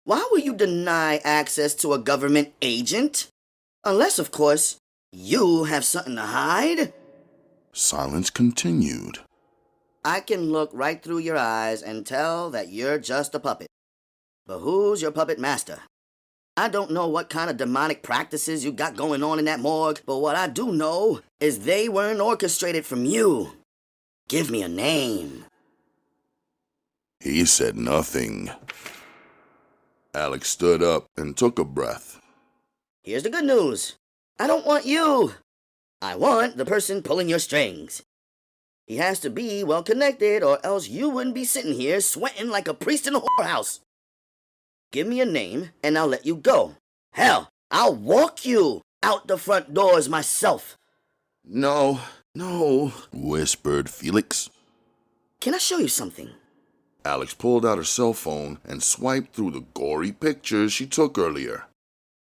Why will you deny access to a government agent? Unless, of course, you have something to hide? Silence continued. I can look right through your eyes and tell that you're just a puppet. But who's your puppet master? I don't know what kind of demonic practices you got going on in that morgue, but what I do know is they weren't orchestrated from you. Give me a name. He said nothing. Alex stood up and took a breath. Here's the good news. I don't want you. I want the person pulling your strings. He has to be well connected, or else you wouldn't be sitting here sweating like a priest in a whorehouse. Give me a name, and I'll let you go. Hell, I'll walk you out the front doors myself. No, whispered Felix. Can I show you something? Alex pulled out her cell phone and swiped through the gory pictures she took earlier.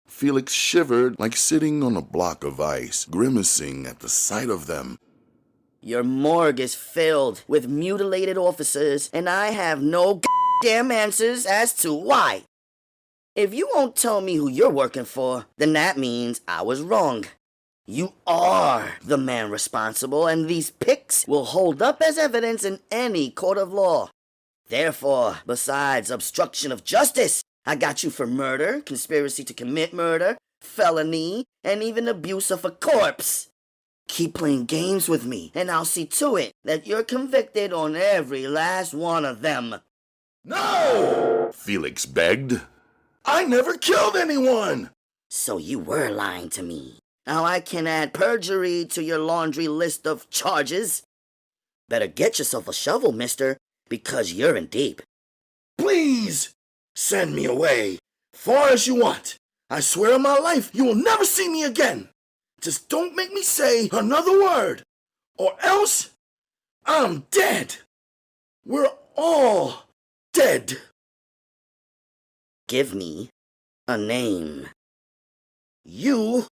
Felix shivered like sitting on a block of ice, grimacing at the sight of them. Your morgue is filled with mutilated officers, and I have no damn answers as to why. If you won't tell me who you're working for, then that means I was wrong. You are the man responsible, and these pics will hold up as evidence in any court of law. Therefore, besides obstruction of justice, I got you for murder, conspiracy to commit murder, felony, and even abuse of a corpse. Keep playing games with me, and I'll see to it that you're convicted on every last one of them. No! Felix begged. I never killed anyone! So you were lying to me. Now I can add perjury to your laundry list of charges. Better get yourself a shovel, mister, because you're in deep. Please! Send me away, far as you want. I swear on my life you will never see me again. Just don't make me say another word, or else I'm dead. We're all dead. Give me a name. You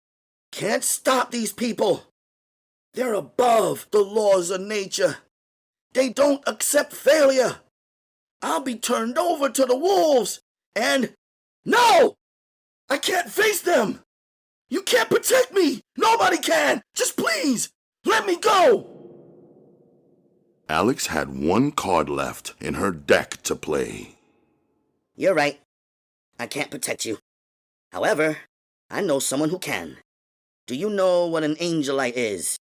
can't stop these people. They're above the laws of nature. They don't accept failure. I'll be turned over to the wolves, and no! I can't face them. You can't protect me! Nobody can! Just please, let me go! Alex had one card left in her deck to play. You're right. I can't protect you. However, I know someone who can. Do you know what an Angelite is?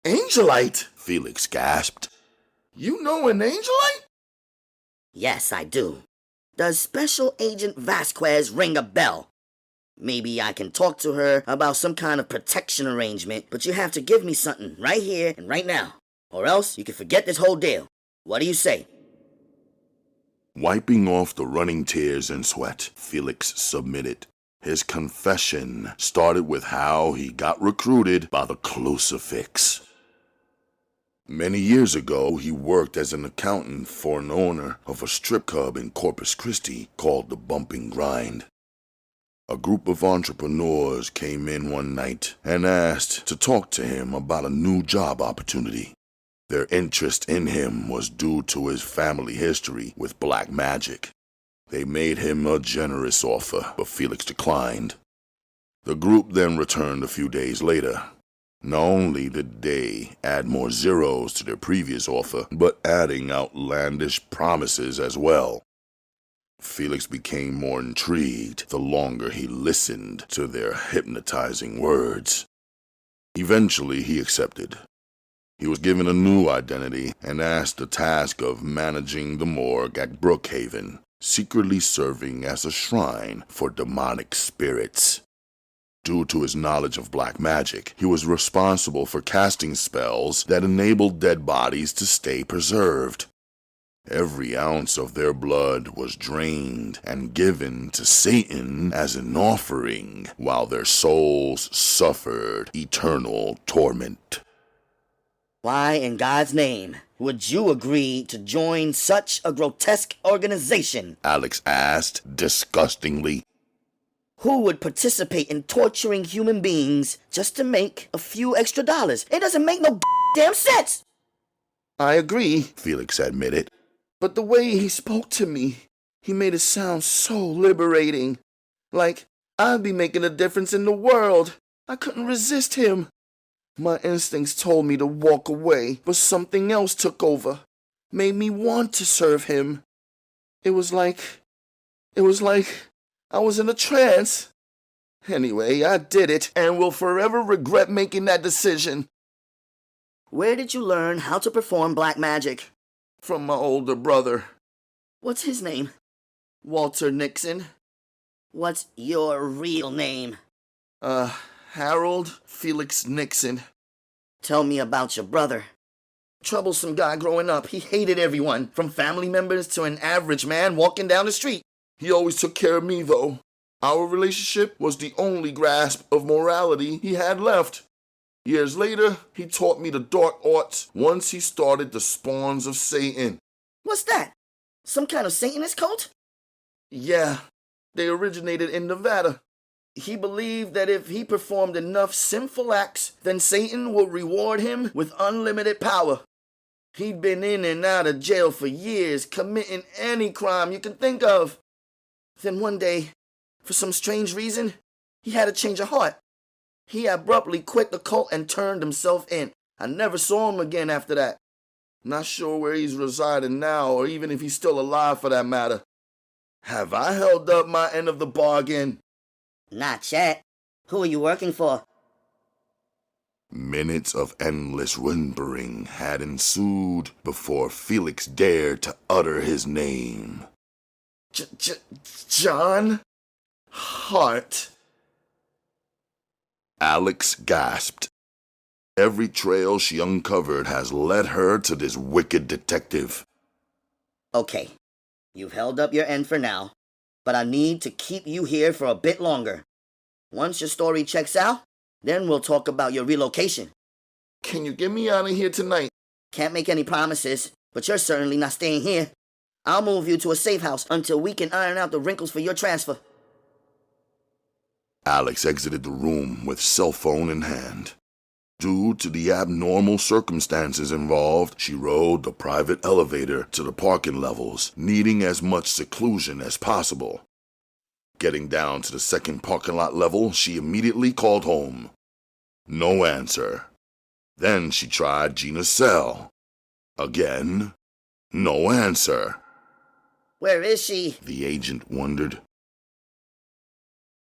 Angelite? Felix gasped. You know an Angelite? Yes, I do. Does Special Agent Vasquez ring a bell? Maybe I can talk to her about some kind of protection arrangement, but you have to give me something right here and right now, or else you can forget this whole deal. What do you say? Wiping off the running tears and sweat, Felix submitted. His confession started with how he got recruited by the crucifix. Many years ago, he worked as an accountant for an owner of a strip club in Corpus Christi called the Bumping Grind. A group of entrepreneurs came in one night and asked to talk to him about a new job opportunity. Their interest in him was due to his family history with black magic. They made him a generous offer, but Felix declined. The group then returned a few days later. Not only did they add more zeros to their previous offer, but adding outlandish promises as well. Felix became more intrigued the longer he listened to their hypnotizing words. Eventually, he accepted. He was given a new identity and asked the task of managing the morgue at Brookhaven, secretly serving as a shrine for demonic spirits. Due to his knowledge of black magic, he was responsible for casting spells that enabled dead bodies to stay preserved. Every ounce of their blood was drained and given to Satan as an offering, while their souls suffered eternal torment. Why in God's name would you agree to join such a grotesque organization? Alex asked disgustingly. Who would participate in torturing human beings just to make a few extra dollars? It doesn't make no damn sense! I agree, Felix admitted. but the way he spoke to me, he made it sound so liberating. Like I'd be making a difference in the world. I couldn't resist him. My instincts told me to walk away, but something else took over, made me want to serve him. It was like I was in a trance. Anyway, I did it and will forever regret making that decision. Where did you learn how to perform black magic? From my older brother, What's his name? Walter Nixon. What's your real name? Harold Felix Nixon. Tell me about your brother. Troublesome guy growing up. He hated everyone, from family members to an average man walking down the street. He always took care of me, though. Our relationship was the only grasp of morality he had left. Years later, he taught me the dark arts once he started the spawns of Satan. What's that? Some kind of Satanist cult? Yeah, they originated in Nevada. He believed that if he performed enough sinful acts, then Satan would reward him with unlimited power. He'd been in and out of jail for years, committing any crime you can think of. Then one day, for some strange reason, he had a change of heart. He abruptly quit the cult and turned himself in. I never saw him again after that. Not sure where he's residing now, or even if he's still alive for that matter. Have I held up my end of the bargain? Not yet. Who are you working for? Minutes of endless whimpering had ensued before Felix dared to utter his name. John Hart. Alex gasped. Every trail she uncovered has led her to this wicked detective. Okay, you've held up your end for now, but I need to keep you here for a bit longer. Once your story checks out, then we'll talk about your relocation. Can you get me out of here tonight? Can't make any promises, but you're certainly not staying here. I'll move you to a safe house until we can iron out the wrinkles for your transfer. Alex exited the room with cell phone in hand. Due to the abnormal circumstances involved, she rode the private elevator to the parking levels, needing as much seclusion as possible. Getting down to the second parking lot level, she immediately called home. No answer. Then she tried Gina's cell. Again, no answer. Where is she? The agent wondered.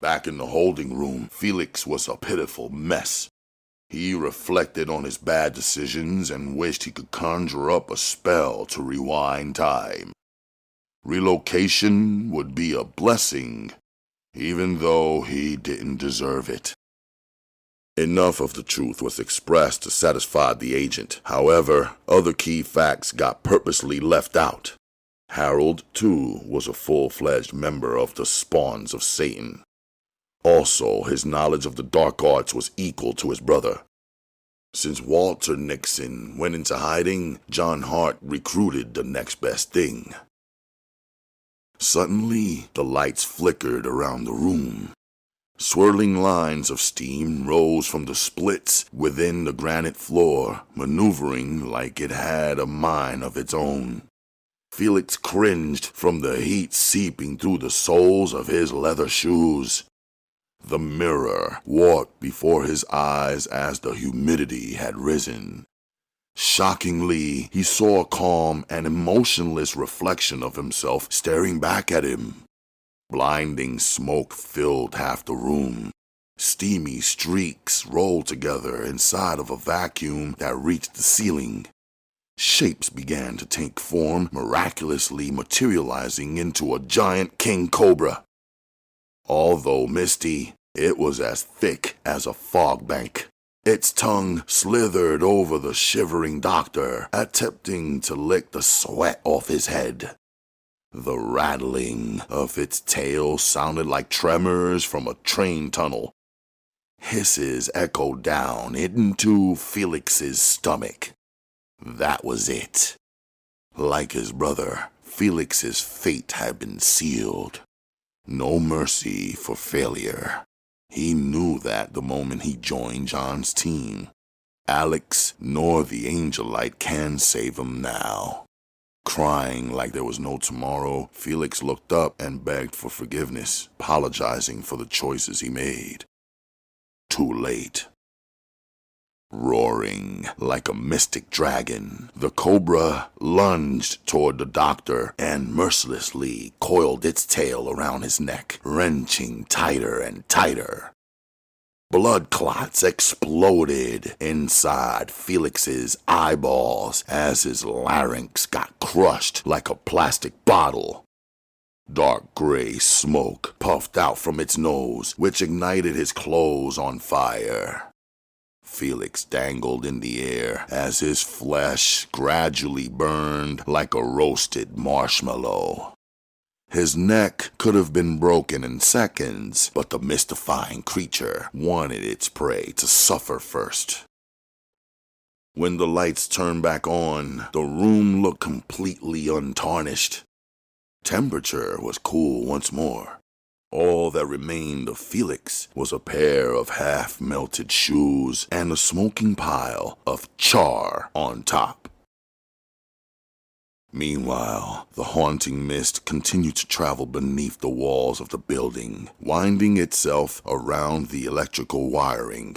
Back in the holding room, Felix was a pitiful mess. He reflected on his bad decisions and wished he could conjure up a spell to rewind time. Relocation would be a blessing, even though he didn't deserve it. Enough of the truth was expressed to satisfy the agent. However, other key facts got purposely left out. Harold, too, was a full-fledged member of the Spawns of Satan. Also, his knowledge of the dark arts was equal to his brother. Since Walter Nixon went into hiding, John Hart recruited the next best thing. Suddenly, the lights flickered around the room. Swirling lines of steam rose from the splits within the granite floor, maneuvering like it had a mind of its own. Felix cringed from the heat seeping through the soles of his leather shoes. The mirror warped before his eyes as the humidity had risen. Shockingly, he saw a calm and emotionless reflection of himself staring back at him. Blinding smoke filled half the room. Steamy streaks rolled together inside of a vacuum that reached the ceiling. Shapes began to take form, miraculously materializing into a giant king cobra. Although misty, it was as thick as a fog bank. Its tongue slithered over the shivering doctor, attempting to lick the sweat off his head. The rattling of its tail sounded like tremors from a train tunnel. Hisses echoed down into Felix's stomach. That was it. Like his brother, Felix's fate had been sealed. No mercy for failure. He knew that the moment he joined John's team. Alex nor the Angelite can save him now. Crying like there was no tomorrow, Felix looked up and begged for forgiveness, apologizing for the choices he made. Too late. Roaring like a mystic dragon, the cobra lunged toward the doctor and mercilessly coiled its tail around his neck, wrenching tighter and tighter. Blood clots exploded inside Felix's eyeballs as his larynx got crushed like a plastic bottle. Dark gray smoke puffed out from its nose, which ignited his clothes on fire. Felix dangled in the air as his flesh gradually burned like a roasted marshmallow. His neck could have been broken in seconds, but the mystifying creature wanted its prey to suffer first. When the lights turned back on, the room looked completely untarnished. Temperature was cool once more. All that remained of Felix was a pair of half-melted shoes and a smoking pile of char on top. Meanwhile, the haunting mist continued to travel beneath the walls of the building, winding itself around the electrical wiring.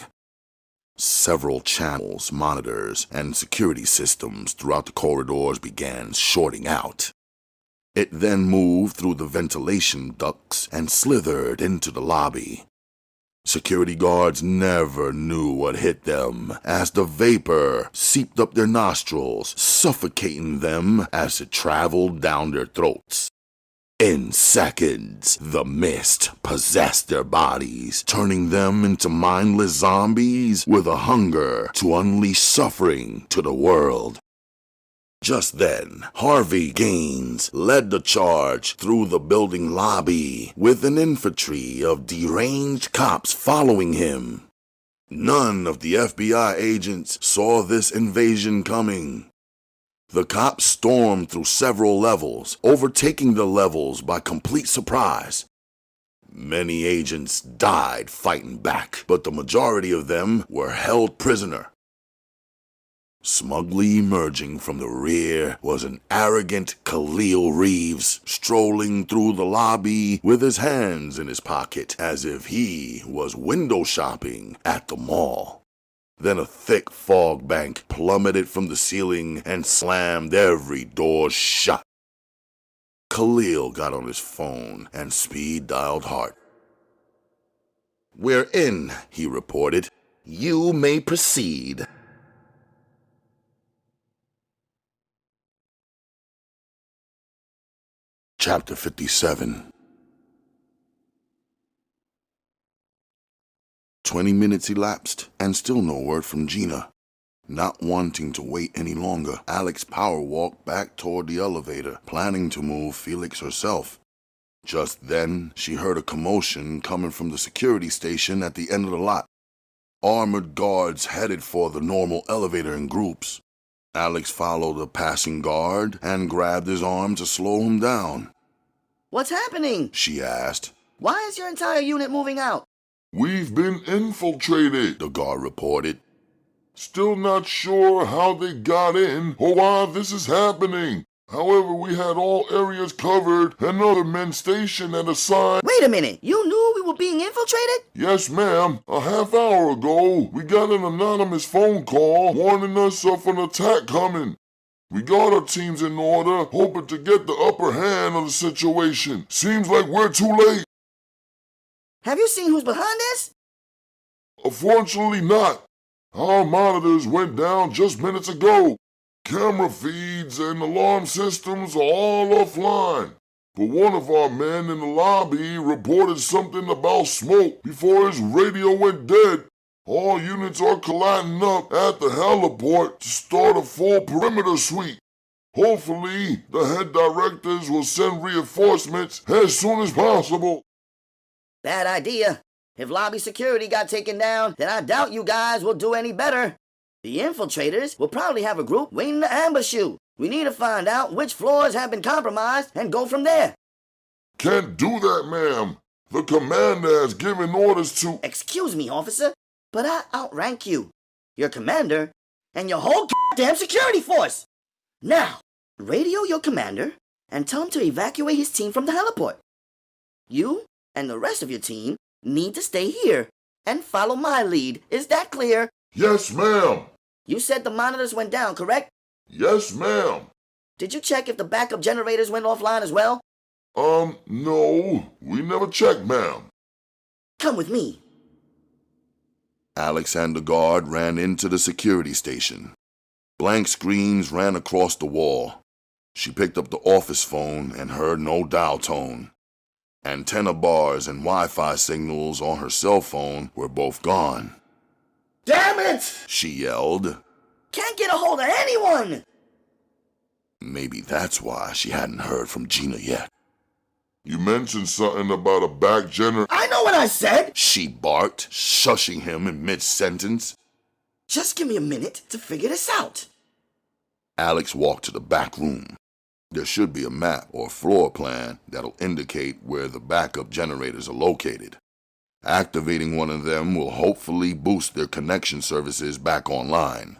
Several channels, monitors, and security systems throughout the corridors began shorting out. It then moved through the ventilation ducts and slithered into the lobby. Security guards never knew what hit them, as the vapor seeped up their nostrils, suffocating them as it traveled down their throats. In seconds, the mist possessed their bodies, turning them into mindless zombies with a hunger to unleash suffering to the world. Just then, Harvey Gaines led the charge through the building lobby with an infantry of deranged cops following him. None of the FBI agents saw this invasion coming. The cops stormed through several levels, overtaking the levels by complete surprise. Many agents died fighting back, but the majority of them were held prisoner. Smugly emerging from the rear was an arrogant Khalil Reeves, strolling through the lobby with his hands in his pocket as if he was window shopping at the mall. Then a thick fog bank plummeted from the ceiling and slammed every door shut. Khalil got on his phone and speed-dialed Hart. "We're in," he reported. "You may proceed." Chapter 57. 20 minutes elapsed, and still no word from Gina. Not wanting to wait any longer, Alex power walked back toward the elevator, planning to move Felix herself. Just then, she heard a commotion coming from the security station at the end of the lot. Armored guards headed for the normal elevator in groups. Alex followed a passing guard and grabbed his arm to slow him down. What's happening? She asked. Why is your entire unit moving out? We've been infiltrated, The guard reported. Still not sure how they got in or why this is happening. However, we had all areas covered and other men stationed at a sign. Wait a minute, you knew we were being infiltrated? Yes, ma'am. A half hour ago, we got an anonymous phone call warning us of an attack coming. We got our teams in order, hoping to get the upper hand of the situation. Seems like we're too late. Have you seen who's behind this? Unfortunately not. Our monitors went down just minutes ago. Camera feeds and alarm systems are all offline. But one of our men in the lobby reported something about smoke before his radio went dead. All units are colliding up at the heliport to start a full perimeter sweep. Hopefully, the head directors will send reinforcements as soon as possible. Bad idea. If lobby security got taken down, then I doubt you guys will do any better. The infiltrators will probably have a group waiting to ambush you. We need to find out which floors have been compromised and go from there. Can't do that, ma'am. The commander has given orders to... Excuse me, officer, but I outrank you, your commander, and your whole goddamn security force. Now, radio your commander and tell him to evacuate his team from the heliport. You and the rest of your team need to stay here and follow my lead. Is that clear? Yes, ma'am. You said the monitors went down, correct? Yes, ma'am. Did you check if the backup generators went offline as well? No. We never checked, ma'am. Come with me. Alex and the guard ran into the security station. Blank screens ran across the wall. She picked up the office phone and heard no dial tone. Antenna bars and Wi-Fi signals on her cell phone were both gone. Damn it! She yelled. Can't get a hold of anyone! Maybe that's why she hadn't heard from Gina yet. You mentioned something about a back generator. I know what I said! She barked, shushing him in mid-sentence. Just give me a minute to figure this out. Alex walked to the back room. There should be a map or floor plan that'll indicate where the backup generators are located. Activating one of them will hopefully boost their connection services back online.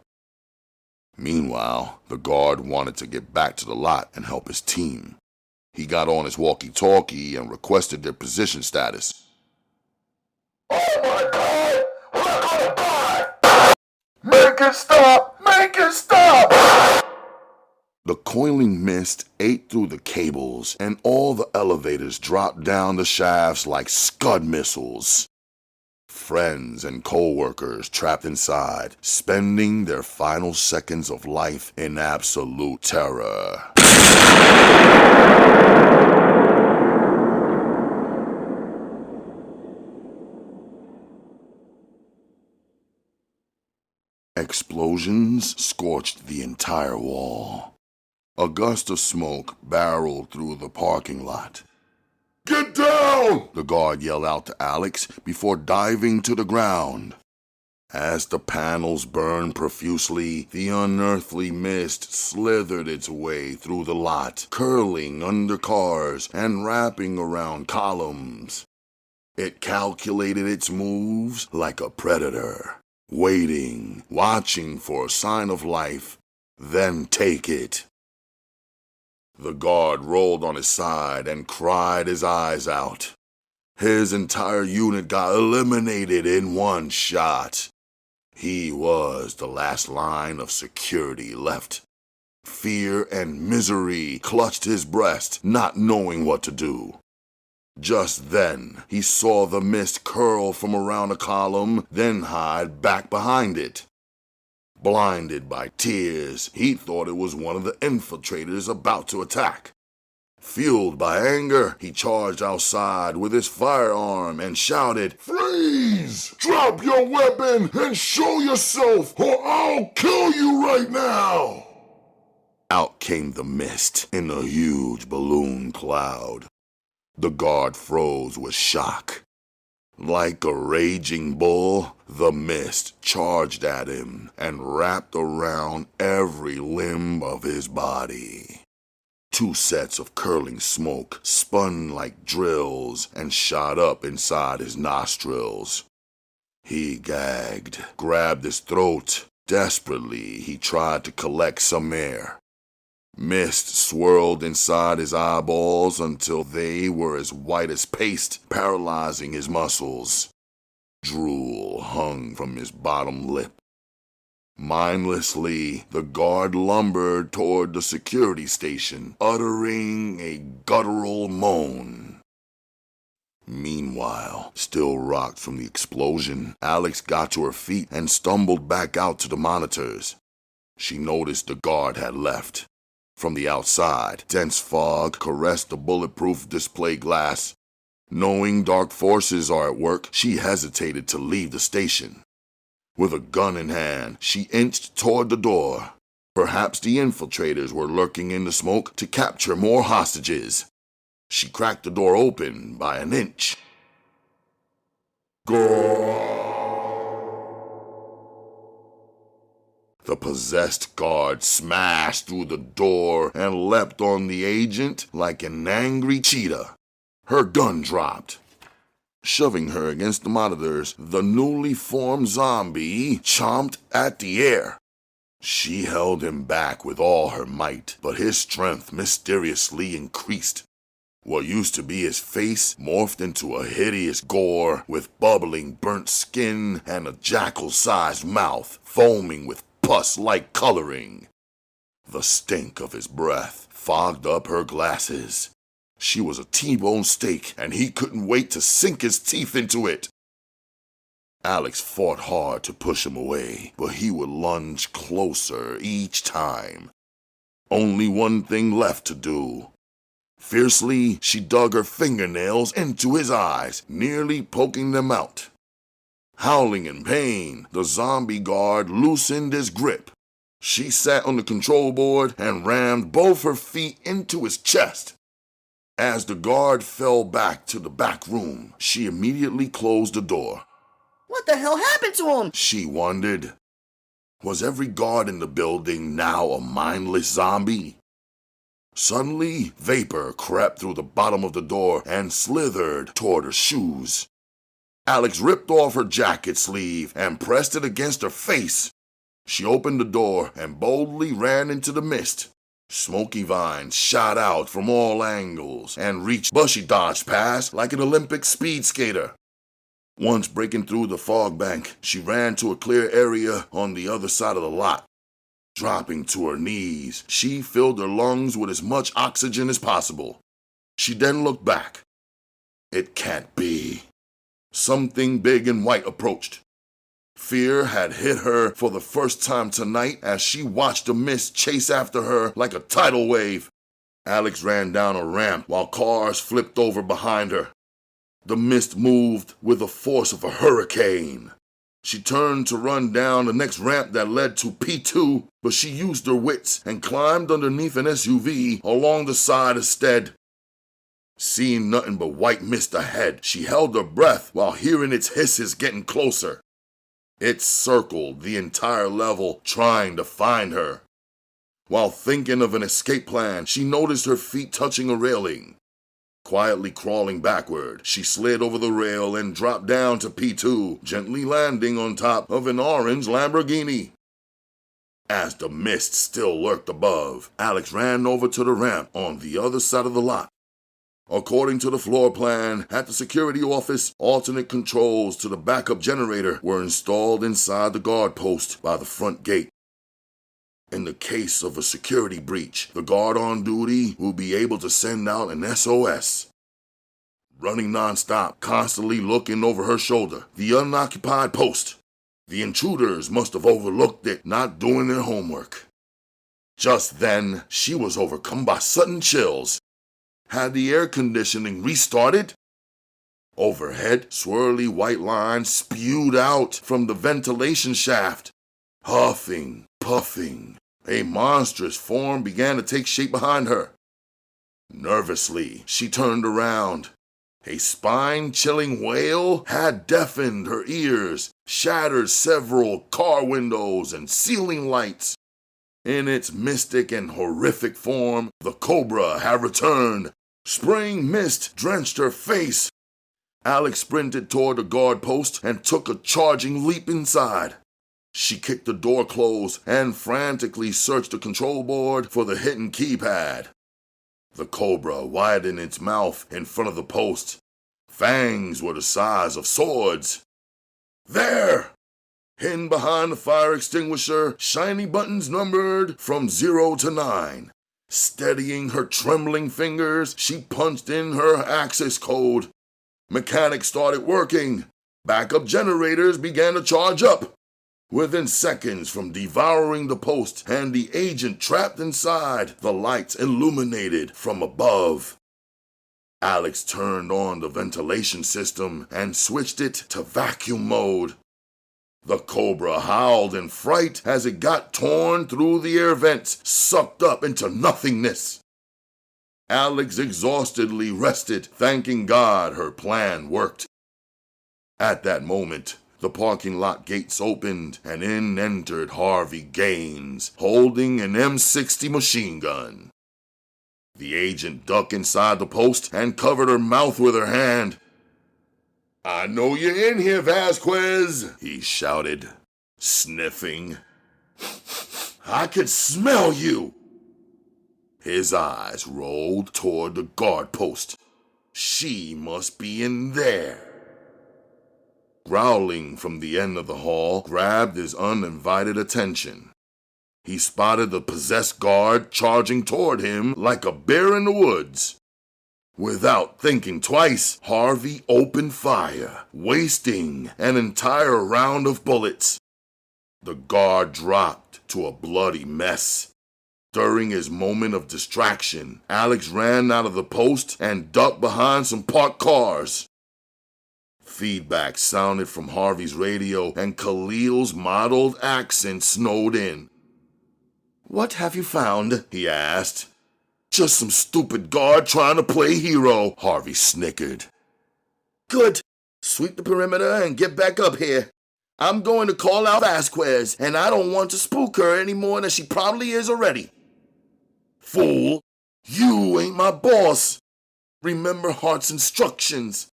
Meanwhile, the guard wanted to get back to the lot and help his team. He got on his walkie-talkie and requested their position status. Oh my God! We're gonna die! Make it stop! Make it stop! The coiling mist ate through the cables, and all the elevators dropped down the shafts like Scud missiles. Friends and co-workers trapped inside, spending their final seconds of life in absolute terror. Explosions scorched the entire wall. A gust of smoke barreled through the parking lot. Get down! The guard yelled out to Alex before diving to the ground. As the panels burned profusely, the unearthly mist slithered its way through the lot, curling under cars and wrapping around columns. It calculated its moves like a predator, waiting, watching for a sign of life, then take it. The guard rolled on his side and cried his eyes out. His entire unit got eliminated in one shot. He was the last line of security left. Fear and misery clutched his breast, not knowing what to do. Just then, he saw the mist curl from around a column, then hide back behind it. Blinded by tears, he thought it was one of the infiltrators about to attack. Fueled by anger, he charged outside with his firearm and shouted, "Freeze! Drop your weapon and show yourself, or I'll kill you right now!" Out came the mist in a huge balloon cloud. The guard froze with shock. Like a raging bull, the mist charged at him and wrapped around every limb of his body. 2 sets of curling smoke spun like drills and shot up inside his nostrils. He gagged, grabbed his throat. Desperately, he tried to collect some air. Mist swirled inside his eyeballs until they were as white as paste, paralyzing his muscles. Drool hung from his bottom lip. Mindlessly, the guard lumbered toward the security station, uttering a guttural moan. Meanwhile, still rocked from the explosion, Alex got to her feet and stumbled back out to the monitors. She noticed the guard had left. From the outside, dense fog caressed the bulletproof display glass. Knowing dark forces are at work, she hesitated to leave the station. With a gun in hand, she inched toward the door. Perhaps the infiltrators were lurking in the smoke to capture more hostages. She cracked the door open by an inch. The possessed guard smashed through the door and leapt on the agent like an angry cheetah. Her gun dropped. Shoving her against the monitors, the newly formed zombie chomped at the air. She held him back with all her might, but his strength mysteriously increased. What used to be his face morphed into a hideous gore with bubbling burnt skin and a jackal-sized mouth foaming with pus-like coloring. The stink of his breath fogged up her glasses. She was a T-bone steak, and he couldn't wait to sink his teeth into it. Alex fought hard to push him away, but he would lunge closer each time. Only one thing left to do. Fiercely, she dug her fingernails into his eyes, nearly poking them out. Howling in pain, the zombie guard loosened his grip. She sat on the control board and rammed both her feet into his chest. As the guard fell back to the back room, she immediately closed the door. What the hell happened to him? She wondered. Was every guard in the building now a mindless zombie? Suddenly, vapor crept through the bottom of the door and slithered toward her shoes. Alex ripped off her jacket sleeve and pressed it against her face. She opened the door and boldly ran into the mist. Smoky vines shot out from all angles and reached, but she dodged past like an Olympic speed skater. Once breaking through the fog bank, she ran to a clear area on the other side of the lot. Dropping to her knees, she filled her lungs with as much oxygen as possible. She then looked back. It can't be. Something big and white approached. Fear had hit her for the first time tonight as she watched the mist chase after her like a tidal wave. Alex ran down a ramp while cars flipped over behind her. The mist moved with the force of a hurricane. She turned to run down the next ramp that led to P2, but she used her wits and climbed underneath an SUV along the side instead. Seeing nothing but white mist ahead, she held her breath while hearing its hisses getting closer. It circled the entire level, trying to find her. While thinking of an escape plan, she noticed her feet touching a railing. Quietly crawling backward, she slid over the rail and dropped down to P2, gently landing on top of an orange Lamborghini. As the mist still lurked above, Alex ran over to the ramp on the other side of the lot. According to the floor plan, at the security office, alternate controls to the backup generator were installed inside the guard post by the front gate. In the case of a security breach, the guard on duty will be able to send out an SOS. Running nonstop, constantly looking over her shoulder, the unoccupied post. The intruders must have overlooked it, not doing their homework. Just then, she was overcome by sudden chills. Had the air conditioning restarted? Overhead, swirly white lines spewed out from the ventilation shaft. Huffing, puffing, a monstrous form began to take shape behind her. Nervously, she turned around. A spine-chilling wail had deafened her ears, shattered several car windows and ceiling lights. In its mystic and horrific form, the cobra had returned. Spring mist drenched her face. Alex sprinted toward the guard post and took a charging leap inside. She kicked the door closed and frantically searched the control board for the hidden keypad. The cobra widened its mouth in front of the post. Fangs were the size of swords. There! Hidden behind the fire extinguisher, shiny buttons numbered from 0 to 9. Steadying her trembling fingers, she punched in her access code. Mechanics started working. Backup generators began to charge up. Within seconds from devouring the post and the agent trapped inside, the lights illuminated from above. Alex turned on the ventilation system and switched it to vacuum mode. The cobra howled in fright as it got torn through the air vents, sucked up into nothingness. Alex exhaustedly rested, thanking God her plan worked. At that moment, the parking lot gates opened and in entered Harvey Gaines, holding an M60 machine gun. The agent ducked inside the post and covered her mouth with her hand. "I know you're in here, Vasquez," he shouted, sniffing. "I could smell you." His eyes rolled toward the guard post. She must be in there. Growling from the end of the hall grabbed his uninvited attention. He spotted the possessed guard charging toward him like a bear in the woods. Without thinking twice, Harvey opened fire, wasting an entire round of bullets. The guard dropped to a bloody mess. During his moment of distraction, Alex ran out of the post and ducked behind some parked cars. Feedback sounded from Harvey's radio and Khalil's mottled accent snowed in. "What have you found?" he asked. "Just some stupid guard trying to play hero," Harvey snickered. "Good. Sweep the perimeter and get back up here. I'm going to call out Vasquez, and I don't want to spook her any more than she probably is already." "Fool, you ain't my boss. Remember Hart's instructions.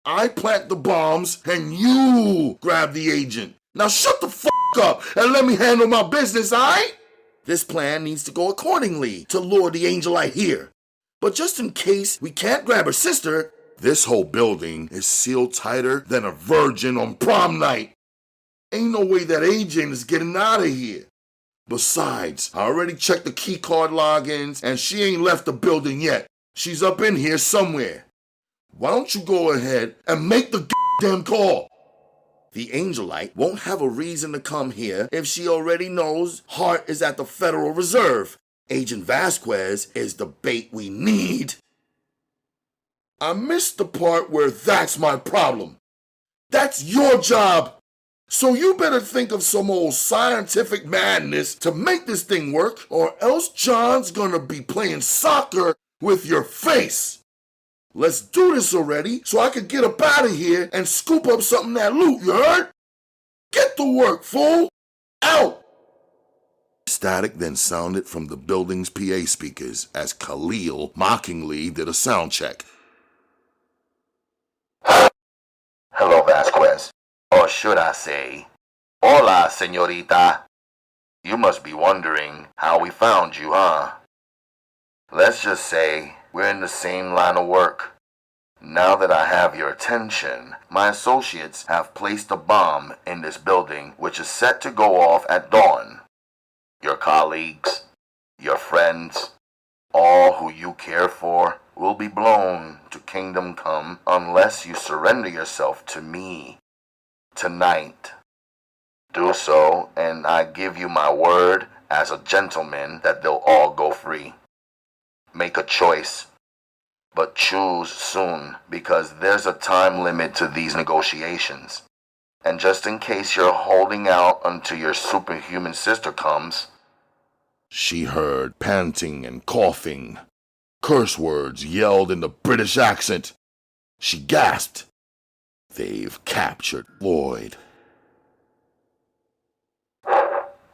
I plant the bombs and you grab the agent. Now shut the f*** up and let me handle my business, alright?" This plan needs to go accordingly to lure the Angelite here. But just in case we can't grab her sister, this whole building is sealed tighter than a virgin on prom night. Ain't no way that agent is getting out of here. Besides, I already checked the key card logins and she ain't left the building yet. She's up in here somewhere. Why don't you go ahead and make the goddamn call? The Angelite won't have a reason to come here if she already knows Hart is at the Federal Reserve. Agent Vasquez is the bait we need. I missed the part where that's my problem. That's your job. So you better think of some old scientific madness to make this thing work, or else John's gonna be playing soccer with your face. Let's do this already so I can get up out of here and scoop up something that loot, you heard? Get to work, fool! Out! Static then sounded from the building's PA speakers as Khalil mockingly did a sound check. Hello, Vasquez. Or should I say, hola, señorita. You must be wondering how we found you, huh? Let's just say we're in the same line of work. Now that I have your attention, my associates have placed a bomb in this building which is set to go off at dawn. Your colleagues, your friends, all who you care for will be blown to kingdom come unless you surrender yourself to me. Tonight. Do so, and I give you my word as a gentleman that they'll all go free. Make a choice. But choose soon, because there's a time limit to these negotiations. And just in case you're holding out until your superhuman sister comes... She heard panting and coughing, curse words yelled in the British accent. She gasped. They've captured Lloyd.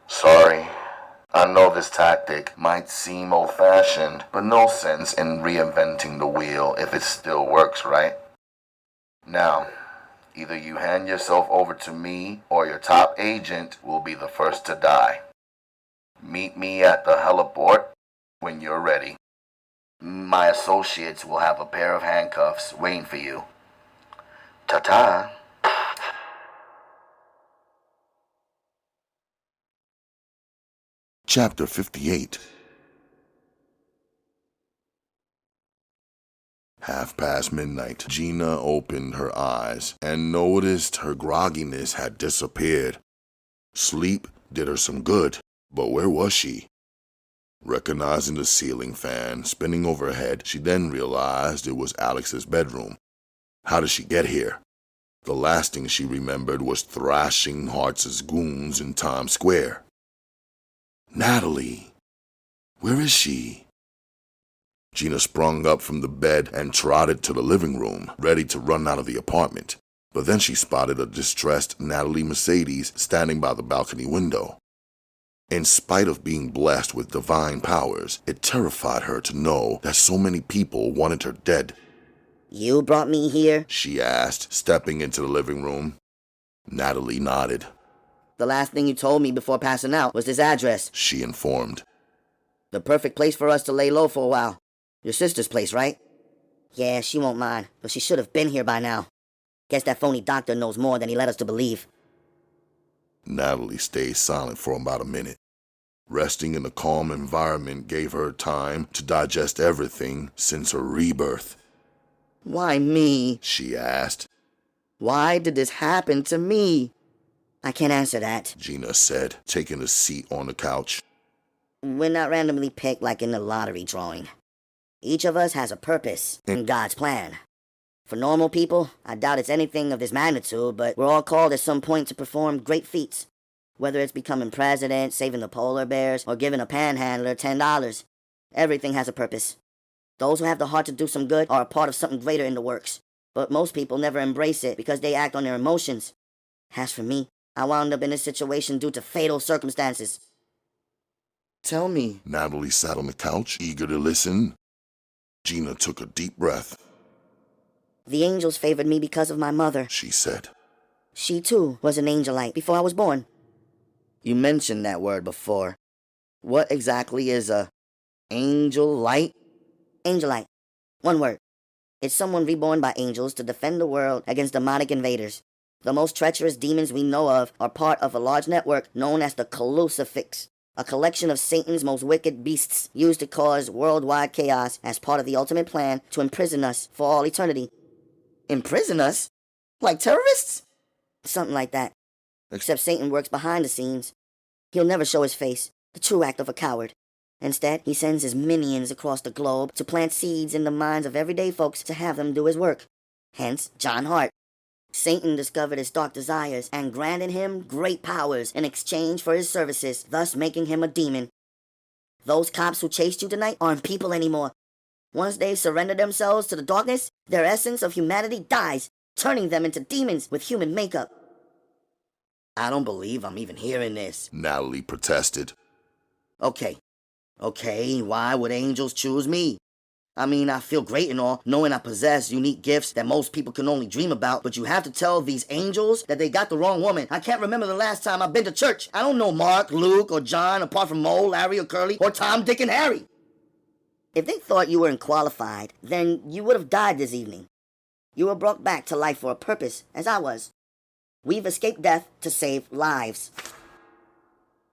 Sorry. I know this tactic might seem old-fashioned, but no sense in reinventing the wheel if it still works, right? Now, either you hand yourself over to me, or your top agent will be the first to die. Meet me at the heliport when you're ready. My associates will have a pair of handcuffs waiting for you. Ta-ta. Chapter 58. midnight. Gina opened her eyes and noticed her grogginess had disappeared. Sleep did her some good, but where was she? Recognizing the ceiling fan spinning overhead, she then realized it was Alex's bedroom. How did she get here? The last thing she remembered was thrashing Hartz's goons in Times Square. Natalie, where is she? Gina sprung up from the bed and trotted to the living room, ready to run out of the apartment. But then she spotted a distressed Natalie Mercedes standing by the balcony window. In spite of being blessed with divine powers, it terrified her to know that so many people wanted her dead. You brought me here? She asked, stepping into the living room. Natalie nodded. The last thing you told me before passing out was this address, she informed. The perfect place for us to lay low for a while. Your sister's place, right? Yeah, she won't mind, but she should have been here by now. Guess that phony doctor knows more than he led us to believe. Natalie stayed silent for about a minute. Resting in a calm environment gave her time to digest everything since her rebirth. Why me? She asked. Why did this happen to me? I can't answer that, Gina said, taking a seat on the couch. We're not randomly picked like in the lottery drawing. Each of us has a purpose in God's plan. For normal people, I doubt it's anything of this magnitude, but we're all called at some point to perform great feats. Whether it's becoming president, saving the polar bears, or giving a panhandler $10. Everything has a purpose. Those who have the heart to do some good are a part of something greater in the works. But most people never embrace it because they act on their emotions. As for me, I wound up in this situation due to fatal circumstances. Tell me. Natalie sat on the couch, eager to listen. Gina took a deep breath. The angels favored me because of my mother, she said. She, too, was an Angelite before I was born. You mentioned that word before. What exactly is a Angelite? Angelite. One word. It's someone reborn by angels to defend the world against demonic invaders. The most treacherous demons we know of are part of a large network known as the Crucifix, a collection of Satan's most wicked beasts used to cause worldwide chaos as part of the ultimate plan to imprison us for all eternity. Imprison us? Like terrorists? Something like that. Except Satan works behind the scenes. He'll never show his face, the true act of a coward. Instead, he sends his minions across the globe to plant seeds in the minds of everyday folks to have them do his work. Hence, John Hart. Satan discovered his dark desires and granted him great powers in exchange for his services, thus making him a demon. Those cops who chased you tonight aren't people anymore. Once they surrender themselves to the darkness, their essence of humanity dies, turning them into demons with human makeup. I don't believe I'm even hearing this, Natalie protested. Okay, why would angels choose me? I mean, I feel great and all, knowing I possess unique gifts that most people can only dream about, but you have to tell these angels that they got the wrong woman. I can't remember the last time I've been to church. I don't know Mark, Luke, or John, apart from Mo, Larry, or Curly, or Tom, Dick, and Harry. If they thought you weren't qualified, then you would have died this evening. You were brought back to life for a purpose, as I was. We've escaped death to save lives.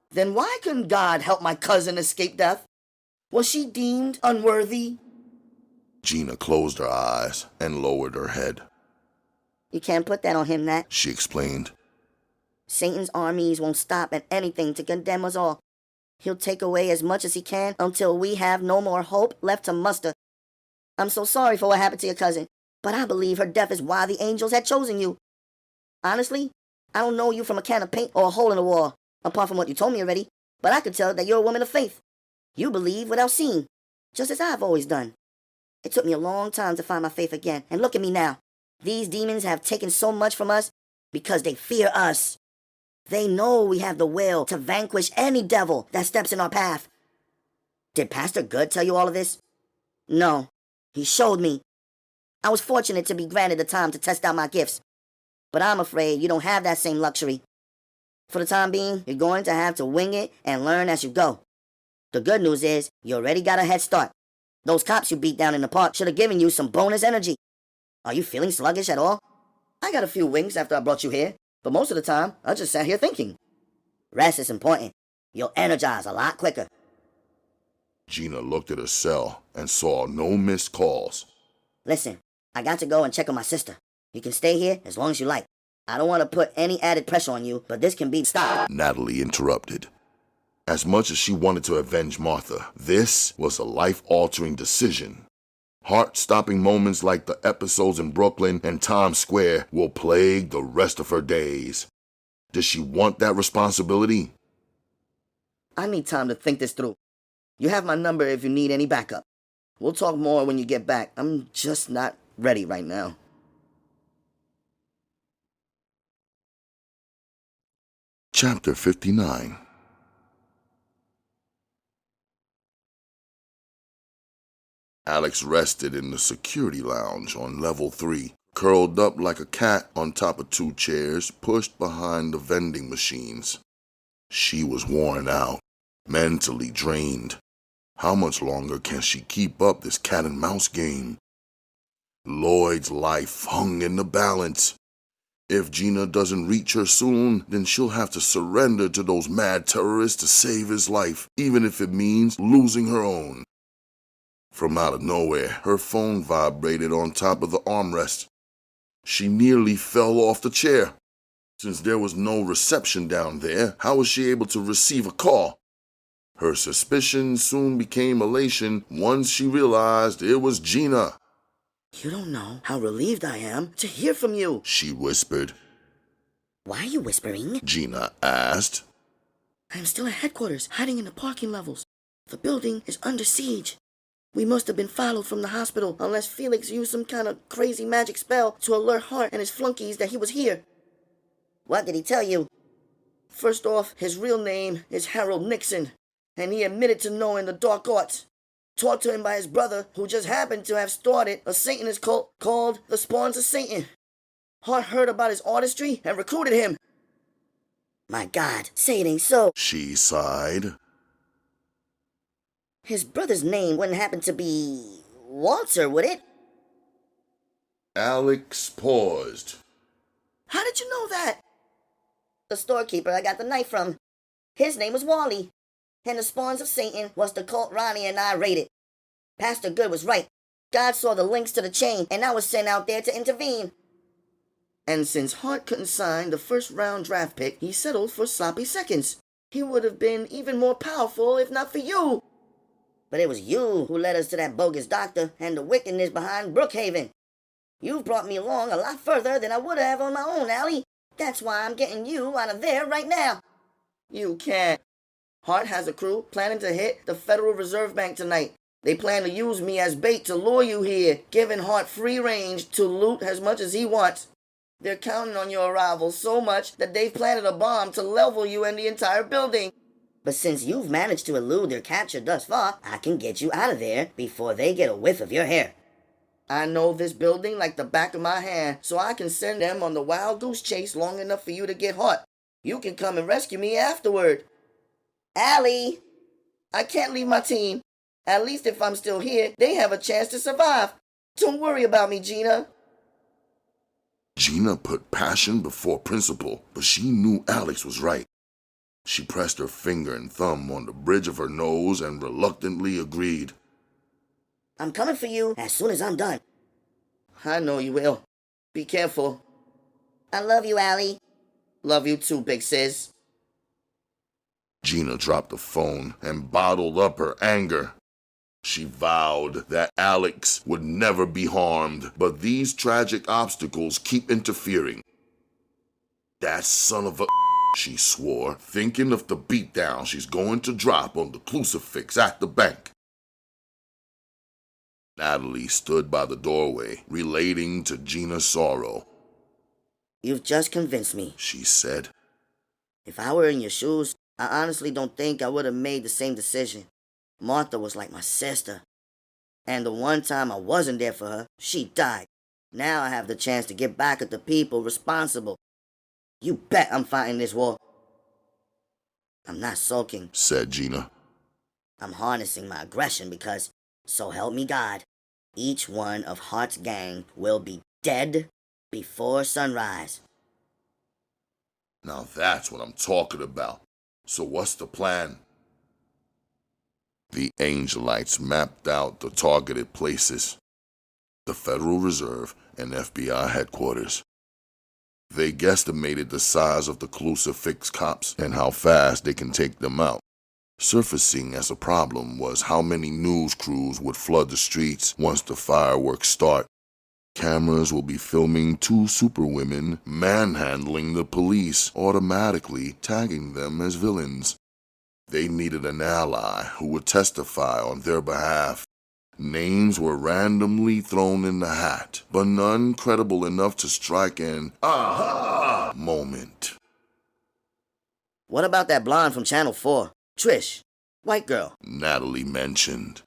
Then why couldn't God help my cousin escape death? Was she deemed unworthy? Gina closed her eyes and lowered her head. You can't put that on him, Nat, she explained. Satan's armies won't stop at anything to condemn us all. He'll take away as much as he can until we have no more hope left to muster. I'm so sorry for what happened to your cousin, but I believe her death is why the angels had chosen you. Honestly, I don't know you from a can of paint or a hole in the wall, apart from what you told me already, but I could tell that you're a woman of faith. You believe without seeing, just as I've always done. It took me a long time to find my faith again, and look at me now. These demons have taken so much from us because they fear us. They know we have the will to vanquish any devil that steps in our path. Did Pastor Good tell you all of this? No, he showed me. I was fortunate to be granted the time to test out my gifts, but I'm afraid you don't have that same luxury. For the time being, you're going to have to wing it and learn as you go. The good news is, you already got a head start. Those cops you beat down in the park should have given you some bonus energy. Are you feeling sluggish at all? I got a few winks after I brought you here, but most of the time, I just sat here thinking. Rest is important. You'll energize a lot quicker. Gina looked at her cell and saw no missed calls. Listen, I got to go and check on my sister. You can stay here as long as you like. I don't want to put any added pressure on you, but this can be stopped. Natalie interrupted. As much as she wanted to avenge Martha, this was a life-altering decision. Heart-stopping moments like the episodes in Brooklyn and Times Square will plague the rest of her days. Does she want that responsibility? I need time to think this through. You have my number if you need any backup. We'll talk more when you get back. I'm just not ready right now. Chapter 59. Alex rested in the security lounge on level 3, curled up like a cat on top of 2 chairs pushed behind the vending machines. She was worn out, mentally drained. How much longer can she keep up this cat and mouse game? Lloyd's life hung in the balance. If Gina doesn't reach her soon, then she'll have to surrender to those mad terrorists to save his life, even if it means losing her own. From out of nowhere, her phone vibrated on top of the armrest. She nearly fell off the chair. Since there was no reception down there, how was she able to receive a call? Her suspicion soon became elation once she realized it was Gina. You don't know how relieved I am to hear from you, she whispered. Why are you whispering? Gina asked. I'm still at headquarters, hiding in the parking levels. The building is under siege. We must have been followed from the hospital unless Felix used some kind of crazy magic spell to alert Hart and his flunkies that he was here. What did he tell you? First off, his real name is Harold Nixon, and he admitted to knowing the dark arts. Taught to him by his brother, who just happened to have started a Satanist cult called the Spawns of Satan. Hart heard about his artistry and recruited him. My God, say it ain't so. She sighed. His brother's name wouldn't happen to be Walter, would it? Alex paused. How did you know that? The storekeeper I got the knife from. His name was Wally. And the Spawns of Satan was the cult Ronnie and I raided. Pastor Good was right. God saw the links to the chain, and I was sent out there to intervene. And since Hart couldn't sign the first-round draft pick, he settled for sloppy seconds. He would have been even more powerful if not for you. But it was you who led us to that bogus doctor and the wickedness behind Brookhaven. You've brought me along a lot further than I would have on my own, Allie. That's why I'm getting you out of there right now. You can't. Hart has a crew planning to hit the Federal Reserve Bank tonight. They plan to use me as bait to lure you here, giving Hart free range to loot as much as he wants. They're counting on your arrival so much that they've planted a bomb to level you and the entire building. But since you've managed to elude their capture thus far, I can get you out of there before they get a whiff of your hair. I know this building like the back of my hand, so I can send them on the wild goose chase long enough for you to get Hart. You can come and rescue me afterward. Allie! I can't leave my team. At least if I'm still here, they have a chance to survive. Don't worry about me, Gina. Gina put passion before principle, but she knew Alex was right. She pressed her finger and thumb on the bridge of her nose and reluctantly agreed. I'm coming for you as soon as I'm done. I know you will. Be careful. I love you, Allie. Love you too, big sis. Gina dropped the phone and bottled up her anger. She vowed that Alex would never be harmed, but these tragic obstacles keep interfering. That son of a she swore, thinking of the beatdown she's going to drop on the crucifix at the bank. Natalie stood by the doorway, relating to Gina's sorrow. You've just convinced me, she said. If I were in your shoes, I honestly don't think I would have made the same decision. Martha was like my sister. And the one time I wasn't there for her, she died. Now I have the chance to get back at the people responsible. You bet I'm fighting this war. I'm not sulking, said Gina. I'm harnessing my aggression because, so help me God, each one of Hart's gang will be dead before sunrise. Now that's what I'm talking about. So what's the plan? The Angelites mapped out the targeted places: the Federal Reserve and FBI headquarters. They guesstimated the size of the crucifix cops and how fast they can take them out. Surfacing as a problem was how many news crews would flood the streets once the fireworks start. Cameras will be filming two superwomen manhandling the police, automatically tagging them as villains. They needed an ally who would testify on their behalf. Names were randomly thrown in the hat, but none credible enough to strike an aha moment. What about that blonde from Channel 4? Trish. White girl. Natalie mentioned.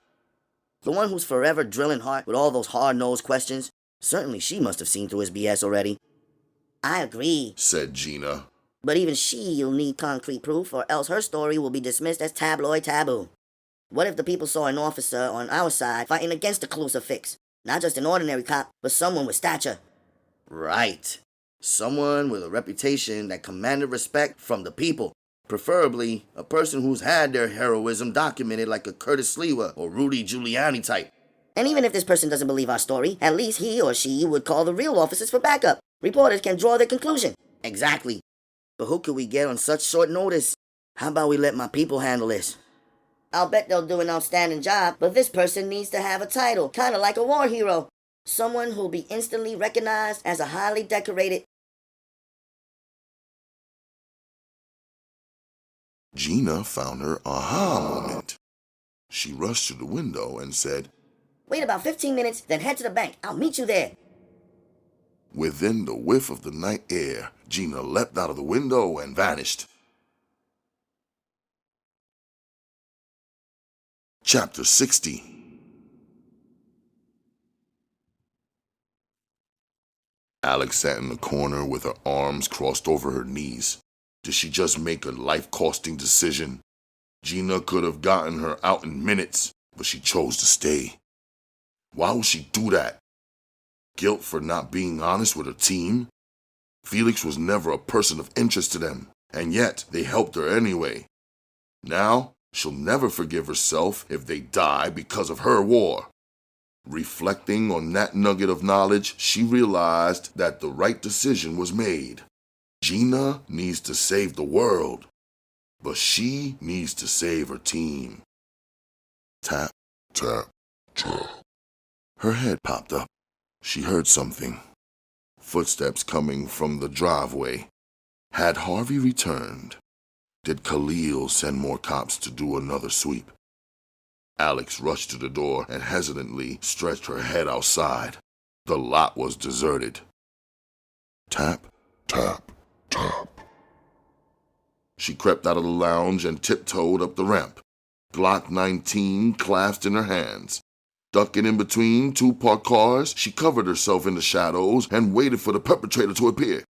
The one who's forever drilling Hart with all those hard-nosed questions? Certainly she must have seen through his BS already. I agree, said Gina. But even she'll need concrete proof, or else her story will be dismissed as tabloid taboo. What if the people saw an officer on our side fighting against the crucifix? Not just an ordinary cop, but someone with stature. Right. Someone with a reputation that commanded respect from the people. Preferably a person who's had their heroism documented, like a Curtis Sliwa or Rudy Giuliani type. And even if this person doesn't believe our story, at least he or she would call the real officers for backup. Reporters can draw their conclusion. Exactly. But who could we get on such short notice? How about we let my people handle this? I'll bet they'll do an outstanding job, but this person needs to have a title, kind of like a war hero. Someone who'll be instantly recognized as a highly decorated... Gina found her aha moment. She rushed to the window and said, Wait about 15 minutes, then head to the bank. I'll meet you there. Within the whiff of the night air, Gina leapt out of the window and vanished. Chapter 60. Alex sat in the corner with her arms crossed over her knees. Did she just make a life-costing decision? Gina could have gotten her out in minutes, but she chose to stay. Why would she do that? Guilt for not being honest with her team? Felix was never a person of interest to them, and yet they helped her anyway. Now, she'll never forgive herself if they die because of her war. Reflecting on that nugget of knowledge, she realized that the right decision was made. Gina needs to save the world, but she needs to save her team. Tap, tap, tap. Her head popped up. She heard something. Footsteps coming from the driveway. Had Harvey returned? Did Khalil send more cops to do another sweep? Alex rushed to the door and hesitantly stretched her head outside. The lot was deserted. Tap, tap, tap. She crept out of the lounge and tiptoed up the ramp. Glock 19 clasped in her hands. Ducking in between two parked cars, she covered herself in the shadows and waited for the perpetrator to appear.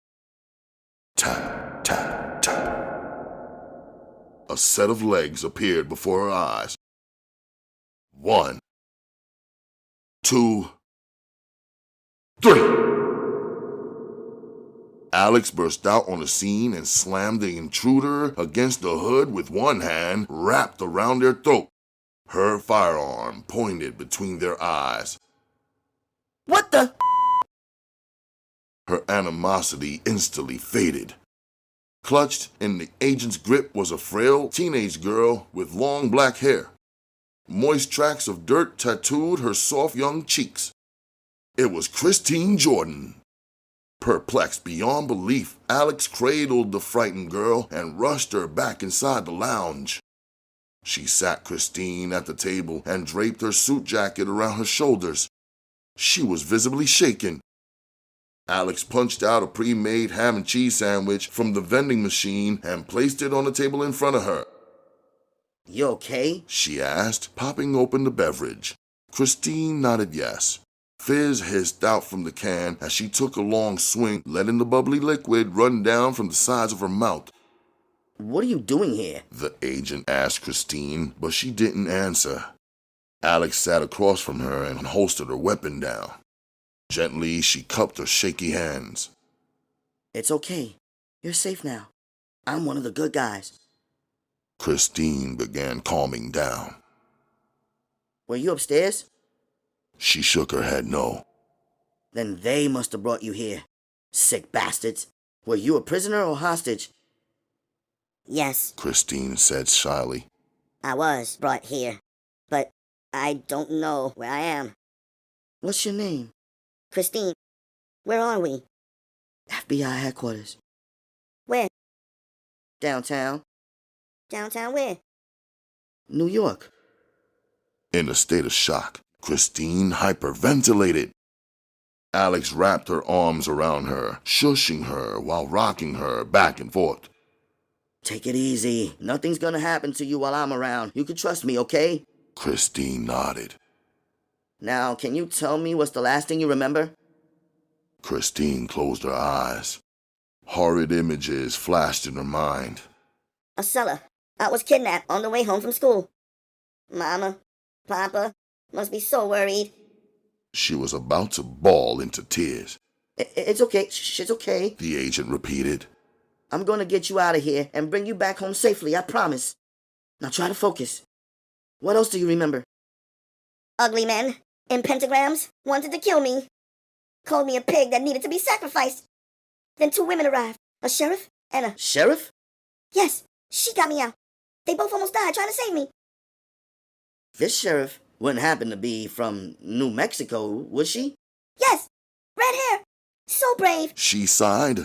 Tap, tap, tap. A set of legs appeared before her eyes. 1, 2, 3. Alex burst out on the scene and slammed the intruder against the hood with one hand wrapped around their throat. Her firearm pointed between their eyes. What the? Her animosity instantly faded. Clutched in the agent's grip was a frail teenage girl with long black hair. Moist tracks of dirt tattooed her soft young cheeks. It was Christine Jordan. Perplexed beyond belief, Alex cradled the frightened girl and rushed her back inside the lounge. She sat Christine at the table and draped her suit jacket around her shoulders. She was visibly shaken. Alex punched out a pre-made ham and cheese sandwich from the vending machine and placed it on the table in front of her. You okay? She asked, popping open the beverage. Christine nodded yes. Fizz hissed out from the can as she took a long swing, letting the bubbly liquid run down from the sides of her mouth. What are you doing here? The agent asked Christine, but she didn't answer. Alex sat across from her and holstered her weapon down. Gently, she cupped her shaky hands. It's okay. You're safe now. I'm one of the good guys. Christine began calming down. Were you upstairs? She shook her head no. Then they must have brought you here. Sick bastards. Were you a prisoner or hostage? Yes, Christine said shyly. I was brought here, but I don't know where I am. What's your name? Christine, where are we? FBI headquarters. Where? Downtown. Downtown where? New York. In a state of shock, Christine hyperventilated. Alex wrapped her arms around her, shushing her while rocking her back and forth. Take it easy. Nothing's gonna happen to you while I'm around. You can trust me, okay? Christine nodded. Now, can you tell me what's the last thing you remember? Christine closed her eyes. Horrid images flashed in her mind. A cellar. I was kidnapped on the way home from school. Mama, Papa, must be so worried. She was about to bawl into tears. It's okay. It's okay. The agent repeated. I'm gonna get you out of here and bring you back home safely, I promise. Now try to focus. What else do you remember? Ugly men in pentagrams wanted to kill me. Called me a pig that needed to be sacrificed. Then 2 women arrived. A sheriff and a... Sheriff? Yes, she got me out. They both almost died trying to save me. This sheriff wouldn't happen to be from New Mexico, would she? Yes, red hair. So brave. She sighed.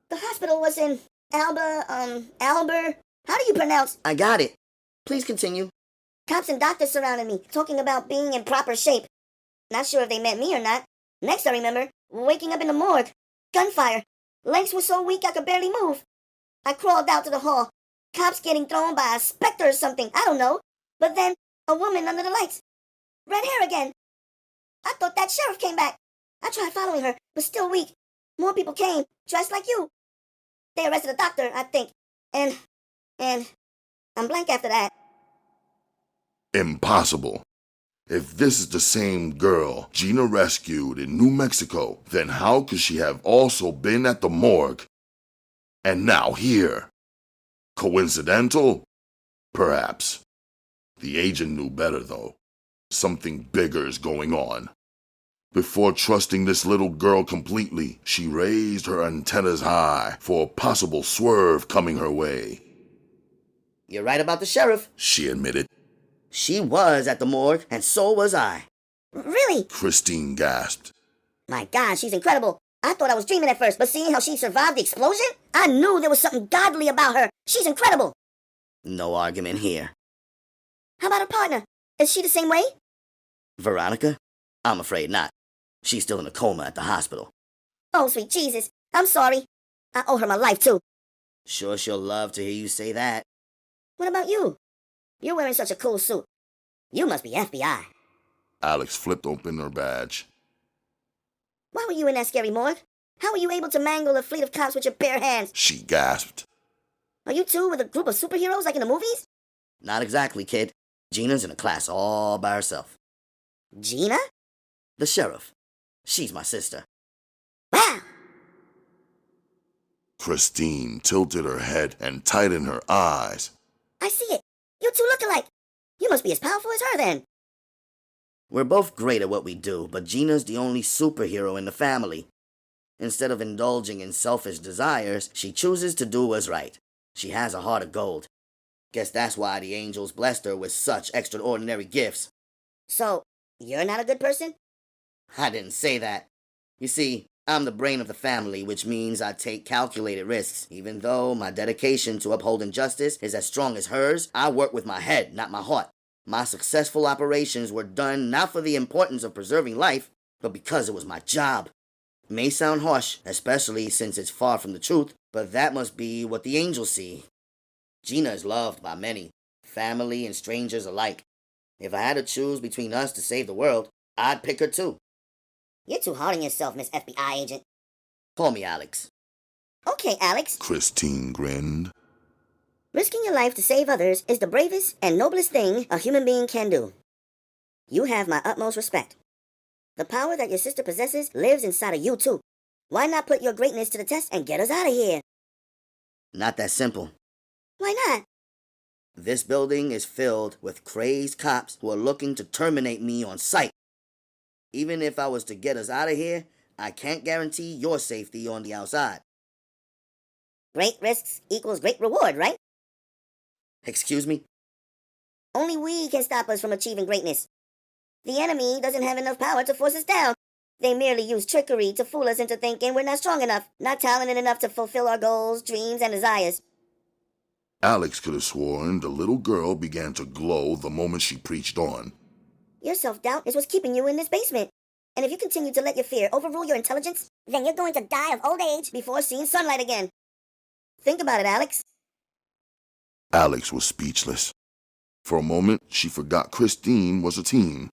The hospital was in Alber. How do you pronounce? I got it. Please continue. Cops and doctors surrounded me, talking about being in proper shape. Not sure if they meant me or not. Next I remember, waking up in the morgue. Gunfire. Legs were so weak I could barely move. I crawled out to the hall. Cops getting thrown by a specter or something, I don't know. But then, a woman under the lights. Red hair again. I thought that sheriff came back. I tried following her, but still weak. More people came, dressed like you. They arrested a doctor, I think. And I'm blank after that. Impossible. If this is the same girl Gina rescued in New Mexico, then how could she have also been at the morgue? And now here. Coincidental? Perhaps. The agent knew better, though. Something bigger is going on. Before trusting this little girl completely, she raised her antennas high for a possible swerve coming her way. You're right about the sheriff, She admitted. She was at the morgue, and so was I. Really? Christine gasped. My God, she's incredible. I thought I was dreaming at first, but seeing how she survived the explosion, I knew there was something godly about her. She's incredible. No argument here. How about her partner? Is she the same way? Veronica? I'm afraid not. She's still in a coma at the hospital. Oh, sweet Jesus. I'm sorry. I owe her my life, too. Sure she'll love to hear you say that. What about you? You're wearing such a cool suit. You must be FBI. Alex flipped open her badge. Why were you in that scary morgue? How were you able to mangle a fleet of cops with your bare hands? She gasped. Are you two with a group of superheroes like in the movies? Not exactly, kid. Gina's in a class all by herself. Gina? The sheriff. She's my sister. Wow! Christine tilted her head and tightened her eyes. I see it. You two look alike. You must be as powerful as her then. We're both great at what we do, but Gina's the only superhero in the family. Instead of indulging in selfish desires, she chooses to do what's right. She has a heart of gold. Guess that's why the angels blessed her with such extraordinary gifts. So, you're not a good person? I didn't say that. You see, I'm the brain of the family, which means I take calculated risks. Even though my dedication to upholding justice is as strong as hers, I work with my head, not my heart. My successful operations were done not for the importance of preserving life, but because it was my job. It may sound harsh, especially since it's far from the truth, but that must be what the angels see. Gina is loved by many, family and strangers alike. If I had to choose between us to save the world, I'd pick her too. You're too hard on yourself, Miss FBI agent. Call me Alex. Okay, Alex. Christine grinned. Risking your life to save others is the bravest and noblest thing a human being can do. You have my utmost respect. The power that your sister possesses lives inside of you too. Why not put your greatness to the test and get us out of here? Not that simple. Why not? This building is filled with crazed cops who are looking to terminate me on sight. Even if I was to get us out of here, I can't guarantee your safety on the outside. Great risks equals great reward, right? Excuse me? Only we can stop us from achieving greatness. The enemy doesn't have enough power to force us down. They merely use trickery to fool us into thinking we're not strong enough, not talented enough to fulfill our goals, dreams, and desires. Alex could have sworn the little girl began to glow the moment she preached on. Your self-doubt is what's keeping you in this basement. And if you continue to let your fear overrule your intelligence, then you're going to die of old age before seeing sunlight again. Think about it, Alex. Alex was speechless. For a moment, she forgot Christine was a teen.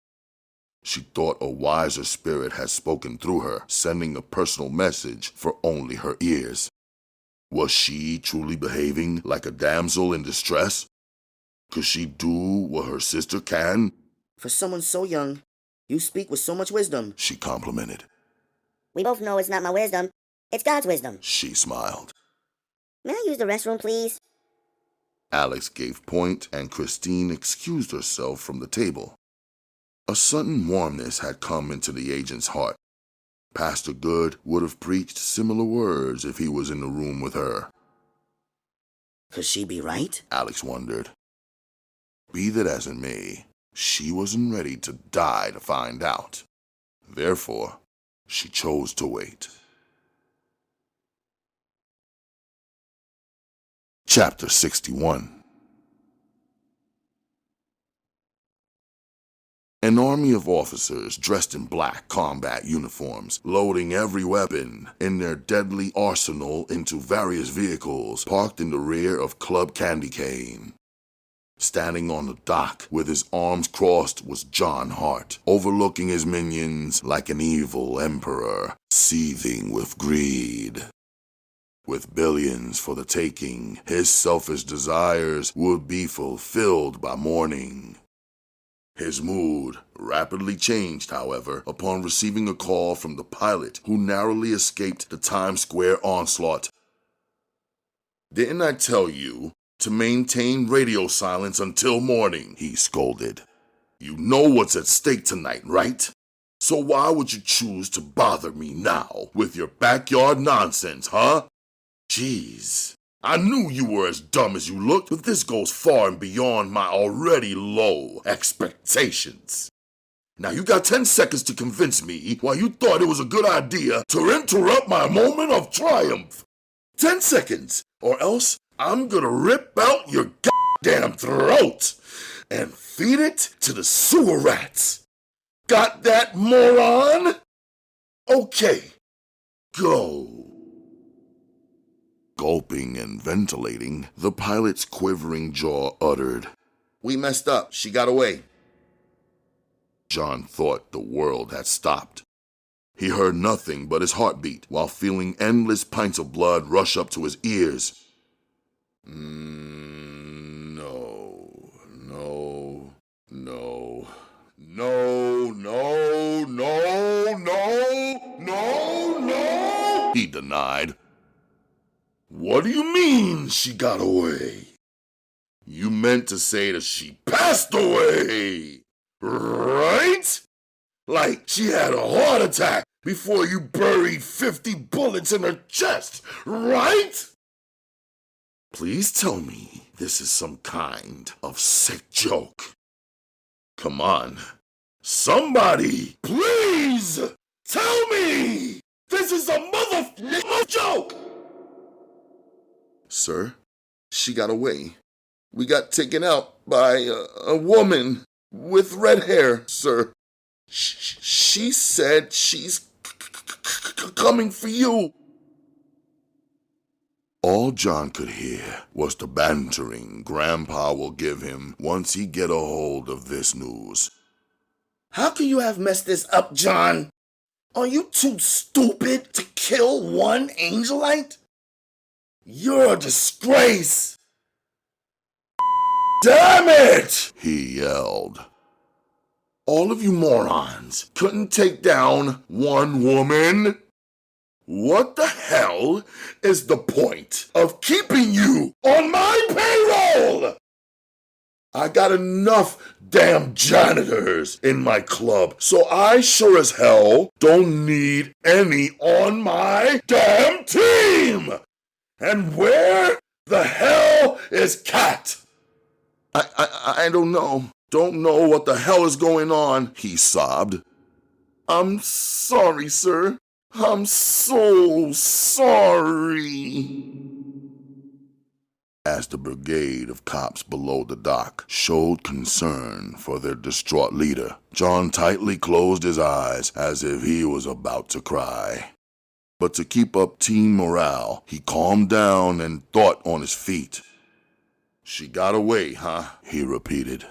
She thought a wiser spirit had spoken through her, sending a personal message for only her ears. Was she truly behaving like a damsel in distress? Could she do what her sister can? For someone so young, you speak with so much wisdom. She complimented. We both know it's not my wisdom. It's God's wisdom. She smiled. May I use the restroom, please? Alex gave point, and Christine excused herself from the table. A sudden warmness had come into the agent's heart. Pastor Good would have preached similar words if he was in the room with her. Could she be right? Alex wondered. Be that as it may, she wasn't ready to die to find out. Therefore, she chose to wait. Chapter 61. An army of officers dressed in black combat uniforms, loading every weapon in their deadly arsenal into various vehicles parked in the rear of Club Candy Cane. Standing on the dock with his arms crossed was John Hart, overlooking his minions like an evil emperor, seething with greed. With billions for the taking, his selfish desires would be fulfilled by morning. His mood rapidly changed, however, upon receiving a call from the pilot who narrowly escaped the Times Square onslaught. "Didn't I tell you to maintain radio silence until morning?" he scolded. "You know what's at stake tonight, right? So why would you choose to bother me now with your backyard nonsense, huh? Jeez. I knew you were as dumb as you looked, but this goes far and beyond my already low expectations. Now you got 10 seconds to convince me why you thought it was a good idea to interrupt my moment of triumph. 10 seconds, or else I'm gonna rip out your goddamn throat and feed it to the sewer rats. Got that, moron? Okay, go." Gulping and ventilating, the pilot's quivering jaw uttered, "We messed up. She got away." John thought the world had stopped. He heard nothing but his heartbeat while feeling endless pints of blood rush up to his ears. No, no, no, no, no, no, no, no, no, he denied. "What do you mean she got away? You meant to say that she passed away, right? Like she had a heart attack before you buried 50 bullets in her chest, right?" Please tell me this is some kind of sick joke. Come on. Somebody, please tell me this is a motherfucking joke! Sir, she got away. We got taken out by a woman with red hair, sir. She said she's coming for you. All John could hear was the bantering Grandpa will give him once he get a hold of this news. How can you have messed this up, John? Are you too stupid to kill one Angelite? You're a disgrace! Damn it! He yelled. All of you morons couldn't take down one woman? What the hell is the point of keeping you on my payroll? I got enough damn janitors in my club, so I sure as hell don't need any on my damn team! And where the hell is Kat? I don't know. Don't know what the hell is going on, he sobbed. I'm sorry, sir. I'm so sorry. As the brigade of cops below the dock showed concern for their distraught leader, John tightly closed his eyes as if he was about to cry. But to keep up team morale, he calmed down and thought on his feet. She got away, huh? He repeated.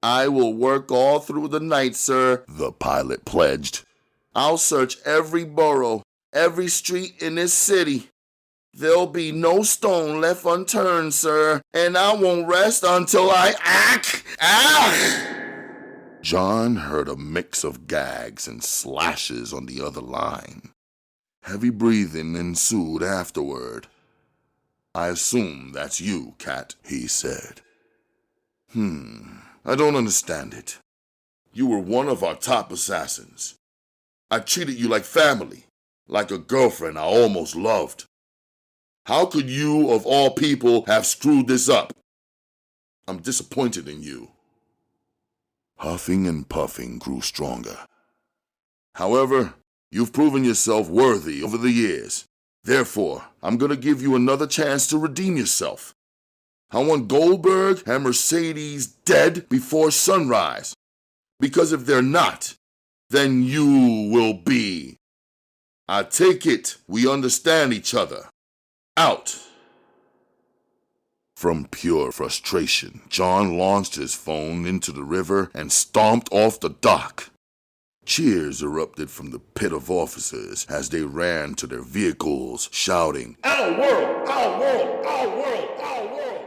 I will work all through the night, sir, the pilot pledged. I'll search every borough, every street in this city. There'll be no stone left unturned, sir, and I won't rest until I act. John heard a mix of gags and slashes on the other line. Heavy breathing ensued afterward. I assume that's you, Kat, he said. I don't understand it. You were one of our top assassins. I treated you like family, like a girlfriend I almost loved. How could you, of all people, have screwed this up? I'm disappointed in you. Huffing and puffing grew stronger. However, you've proven yourself worthy over the years. Therefore, I'm going to give you another chance to redeem yourself. I want Goldberg and Mercedes dead before sunrise. Because if they're not, then you will be. I take it we understand each other. Out. From pure frustration, John launched his phone into the river and stomped off the dock. Cheers erupted from the pit of officers as they ran to their vehicles, shouting, Our world! Our world! Our world! Our world!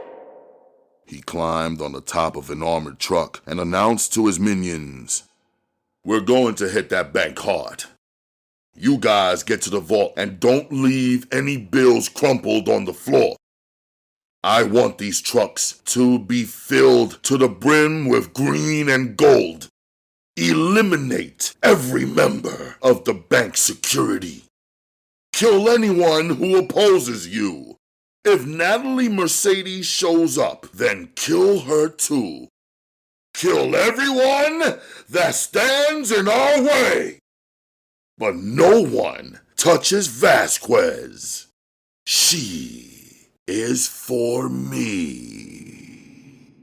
He climbed on the top of an armored truck and announced to his minions, We're going to hit that bank hard. You guys get to the vault and don't leave any bills crumpled on the floor. I want these trucks to be filled to the brim with green and gold. Eliminate every member of the bank security. Kill anyone who opposes you. If Natalie Mercedes shows up, then kill her too. Kill everyone that stands in our way. But no one touches Vasquez. She is for me.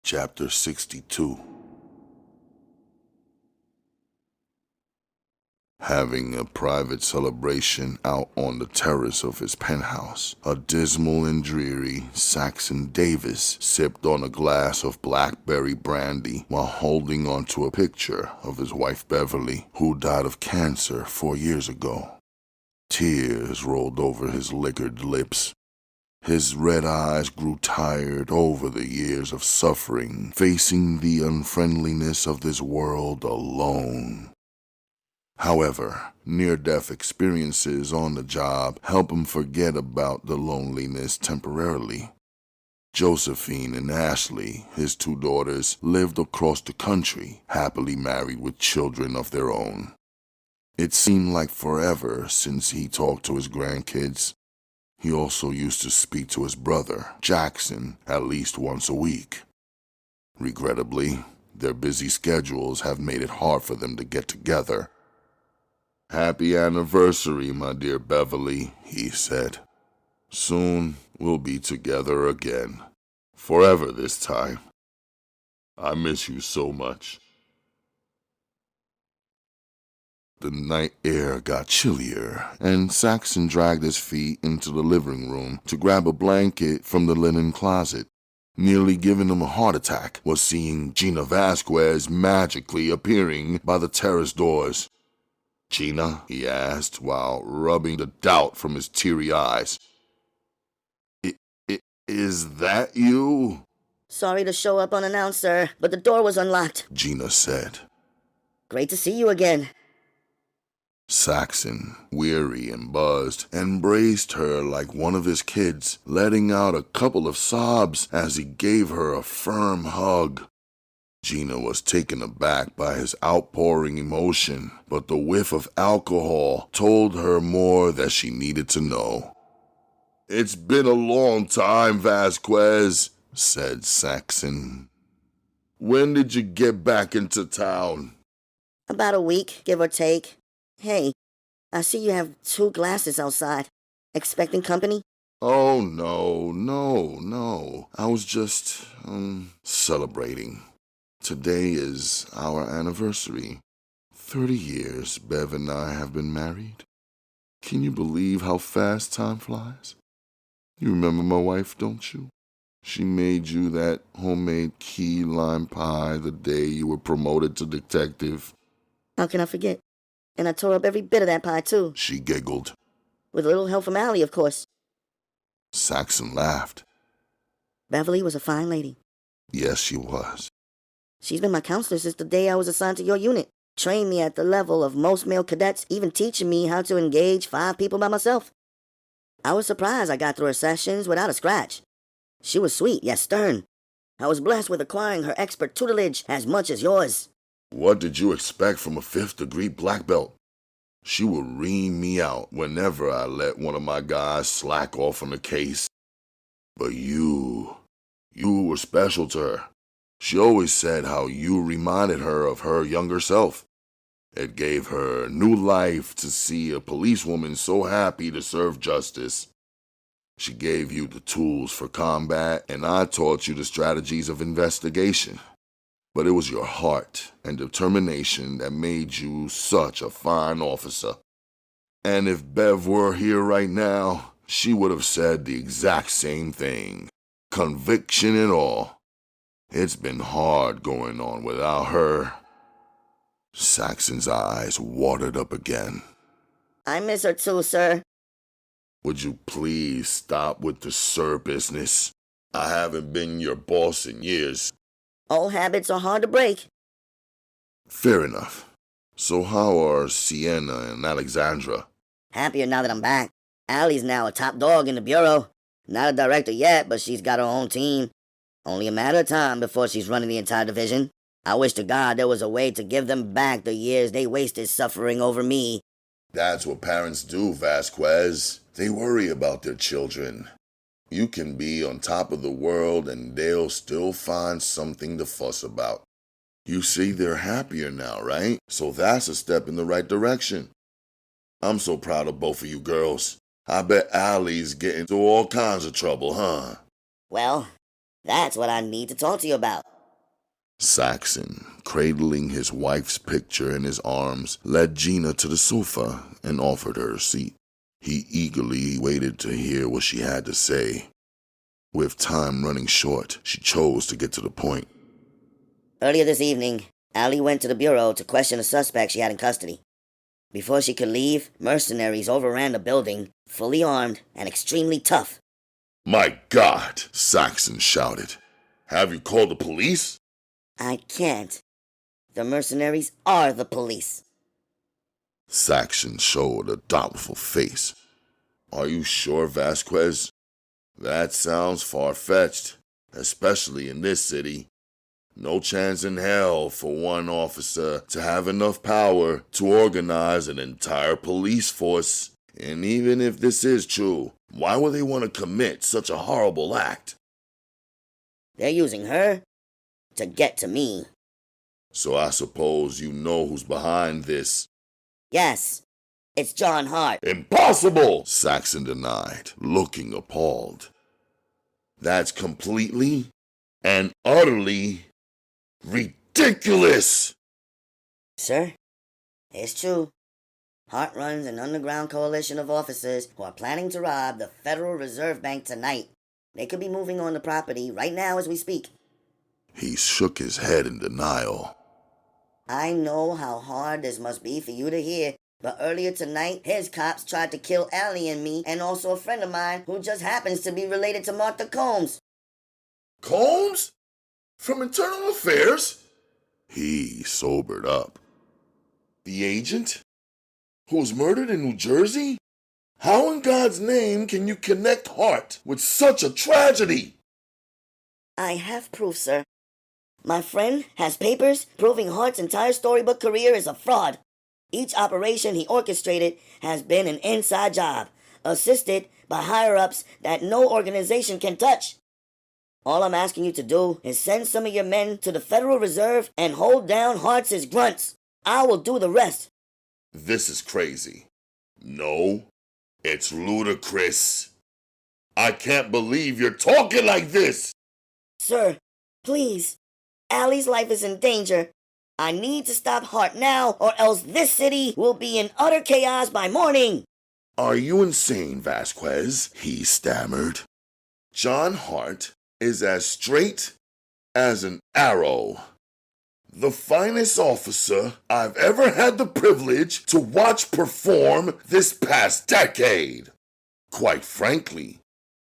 Chapter 62. Having a private celebration out on the terrace of his penthouse, a dismal and dreary Saxon Davis sipped on a glass of blackberry brandy while holding onto a picture of his wife Beverly, who died of cancer 4 years ago. Tears rolled over his liquored lips. His red eyes grew tired over the years of suffering, facing the unfriendliness of this world alone. However, near-death experiences on the job help him forget about the loneliness temporarily. Josephine and Ashley, his 2 daughters, lived across the country, happily married with children of their own. It seemed like forever since he talked to his grandkids. He also used to speak to his brother, Jackson, at least once a week. Regrettably, their busy schedules have made it hard for them to get together. "Happy anniversary, my dear Beverly," he said. "Soon we'll be together again. Forever this time. I miss you so much." The night air got chillier, and Saxon dragged his feet into the living room to grab a blanket from the linen closet. Nearly giving him a heart attack was seeing Gina Vasquez magically appearing by the terrace doors. "Gina?" he asked while rubbing the doubt from his teary eyes. Is that you?" Sorry to show up unannounced, sir, but the door was unlocked. Gina said. Great to see you again. Saxon, weary and buzzed, embraced her like one of his kids, letting out a couple of sobs as he gave her a firm hug. Gina was taken aback by his outpouring emotion, but the whiff of alcohol told her more that she needed to know. "It's been a long time, Vasquez," said Saxon. "When did you get back into town?" About a week, give or take. Hey, I see you have 2 glasses outside. Expecting company? "Oh, no. I was just, celebrating. Today is our anniversary. 30 years Bev and I have been married. Can you believe how fast time flies? You remember my wife, don't you? She made you that homemade key lime pie the day you were promoted to detective." How can I forget? And I tore up every bit of that pie, too. She giggled. With a little help from Allie, of course. Saxon laughed. Beverly was a fine lady. Yes, she was. She's been my counselor since the day I was assigned to your unit. Trained me at the level of most male cadets, even teaching me how to engage 5 people by myself. I was surprised I got through her sessions without a scratch. She was sweet, yet stern. I was blessed with acquiring her expert tutelage as much as yours. What did you expect from a 5th-degree black belt? She would ream me out whenever I let one of my guys slack off on the case. But you were special to her. She always said how you reminded her of her younger self. It gave her new life to see a policewoman so happy to serve justice. She gave you the tools for combat, and I taught you the strategies of investigation. But it was your heart and determination that made you such a fine officer. And if Bev were here right now, she would have said the exact same thing. Conviction and all. It's been hard going on without her. Saxon's eyes watered up again. I miss her too, sir. Would you please stop with the sir business? I haven't been your boss in years. Old habits are hard to break. Fair enough. So how are Sienna and Alexandra? Happier now that I'm back. Allie's now a top dog in the bureau. Not a director yet, but she's got her own team. Only a matter of time before she's running the entire division. I wish to God there was a way to give them back the years they wasted suffering over me. That's what parents do, Vasquez. They worry about their children. You can be on top of the world and they'll still find something to fuss about. You see, they're happier now, right? So that's a step in the right direction. I'm so proud of both of you girls. I bet Allie's getting into all kinds of trouble, huh? Well, that's what I need to talk to you about. Saxon, cradling his wife's picture in his arms, led Gina to the sofa and offered her a seat. He eagerly waited to hear what she had to say. With time running short, she chose to get to the point. Earlier this evening, Allie went to the bureau to question a suspect she had in custody. Before she could leave, mercenaries overran the building, fully armed and extremely tough. "My God!" Saxon shouted. "Have you called the police?" I can't. The mercenaries are the police. Saxon showed a doubtful face. "Are you sure, Vasquez? That sounds far-fetched, especially in this city. No chance in hell for one officer to have enough power to organize an entire police force. And even if this is true, why would they want to commit such a horrible act? They're using her to get to me. So I suppose you know who's behind this. Yes, it's John Hart. Impossible! Saxon denied, looking appalled. That's completely and utterly ridiculous! Sir, it's true. Hart runs an underground coalition of officers who are planning to rob the Federal Reserve Bank tonight. They could be moving on the property right now as we speak. He shook his head in denial. I know how hard this must be for you to hear, but earlier tonight, his cops tried to kill Allie and me, and also a friend of mine who just happens to be related to Martha Combs. Combs? From Internal Affairs? He sobered up. The agent? Who was murdered in New Jersey? How in God's name can you connect Hart with such a tragedy? I have proof, sir. My friend has papers proving Hart's entire storybook career is a fraud. Each operation he orchestrated has been an inside job, assisted by higher-ups that no organization can touch. All I'm asking you to do is send some of your men to the Federal Reserve and hold down Hart's grunts. I will do the rest. This is crazy. No, it's ludicrous. I can't believe you're talking like this. Sir, please. Allie's life is in danger. I need to stop Hart now, or else this city will be in utter chaos by morning. Are you insane, Vasquez? He stammered. John Hart is as straight as an arrow. The finest officer I've ever had the privilege to watch perform this past decade. Quite frankly,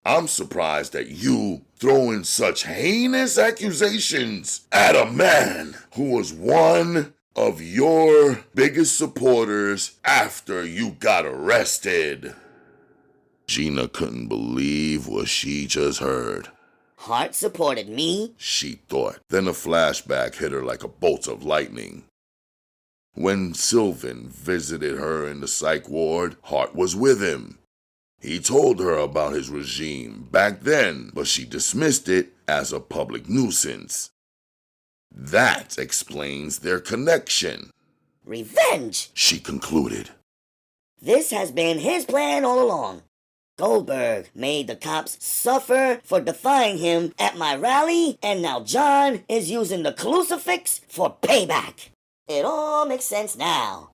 I'm surprised that you throw in such heinous accusations at a man who was one of your biggest supporters after you got arrested. Gina couldn't believe what she just heard. Hart supported me? She thought. Then a flashback hit her like a bolt of lightning. When Sylvan visited her in the psych ward, Hart was with him. He told her about his regime back then, but she dismissed it as a public nuisance. That explains their connection. Revenge, She concluded. This has been his plan all along. Goldberg made the cops suffer for defying him at my rally, and now John is using the crucifix for payback. It all makes sense now.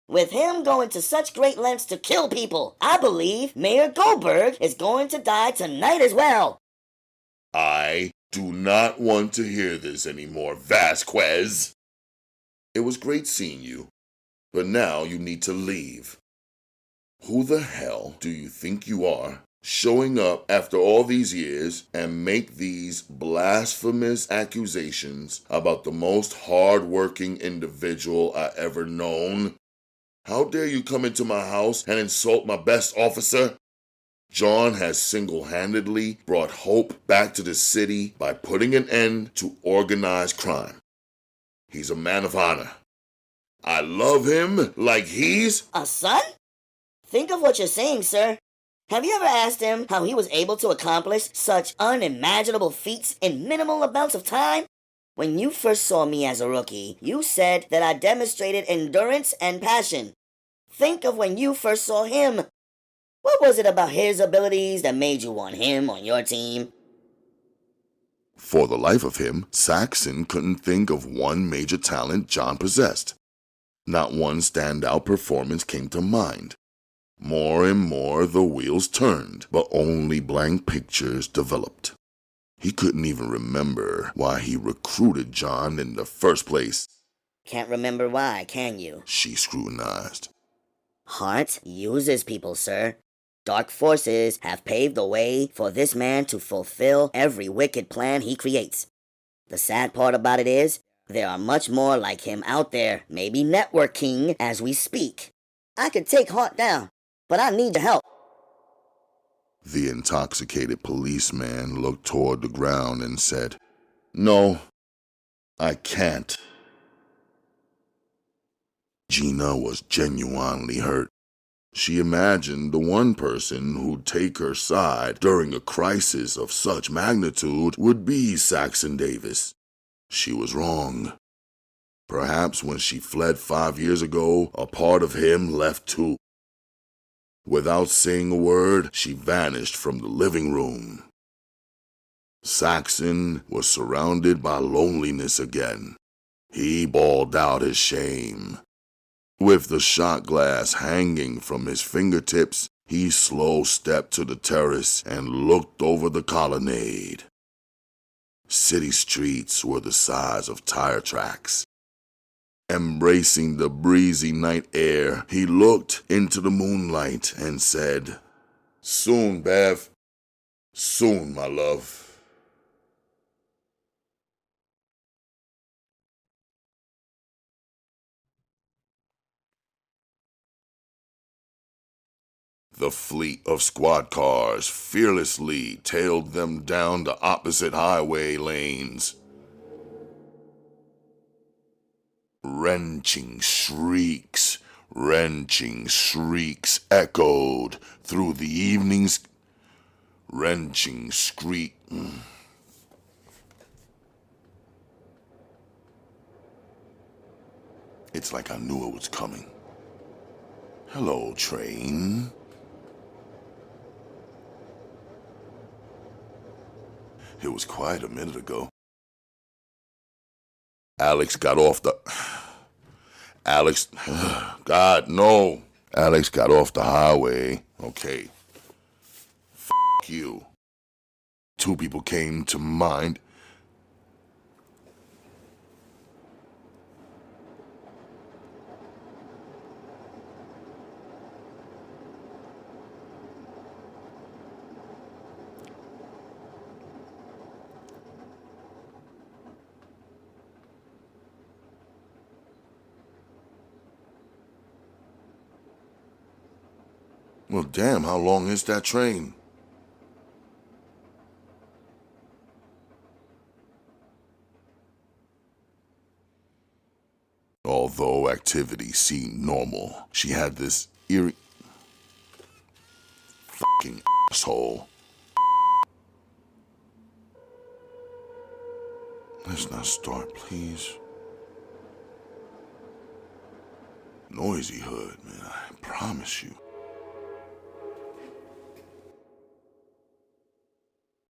With him going to such great lengths to kill people, I believe Mayor Goldberg is going to die tonight as well. I do not want to hear this anymore, Vasquez. It was great seeing you, but now you need to leave. Who the hell do you think you are, showing up after all these years and make these blasphemous accusations about the most hard-working individual I ever known? How dare you come into my house and insult my best officer? John has single-handedly brought hope back to the city by putting an end to organized crime. He's a man of honor. I love him like he's A son? Think of what you're saying, sir. Have you ever asked him how he was able to accomplish such unimaginable feats in minimal amounts of time? When you first saw me as a rookie, you said that I demonstrated endurance and passion. Think of when you first saw him. What was it about his abilities that made you want him on your team? For the life of him, Saxon couldn't think of one major talent John possessed. Not one standout performance came to mind. More and more the wheels turned, but only blank pictures developed. He couldn't even remember why he recruited John in the first place. Can't remember why, can you? She scrutinized. Hart uses people, sir. Dark forces have paved the way for this man to fulfill every wicked plan he creates. The sad part about it is, there are much more like him out there, maybe networking as we speak. I could take Hart down, but I need your help. The intoxicated policeman looked toward the ground and said, No, I can't. Gina was genuinely hurt. She imagined the one person who'd take her side during a crisis of such magnitude would be Saxon Davis. She was wrong. Perhaps when she fled 5 years ago, a part of him left too. Without saying a word, she vanished from the living room. Saxon was surrounded by loneliness again. He bawled out his shame. With the shot glass hanging from his fingertips, he slow-stepped to the terrace and looked over the colonnade. City streets were the size of tire tracks. Embracing the breezy night air, he looked into the moonlight and said, "Soon, Bev. Soon, my love." The fleet of squad cars fearlessly tailed them down the opposite highway lanes. Wrenching shrieks echoed through the evening's wrenching screech. It's like I knew it was coming. Hello, train. It was quiet a minute ago. Alex got off the highway. Okay. You. Two people came to mind. Well, damn, how long is that train? Although activity seemed normal, she had this eerie... fucking asshole. Let's not start, please. Noisy hood, man, I promise you.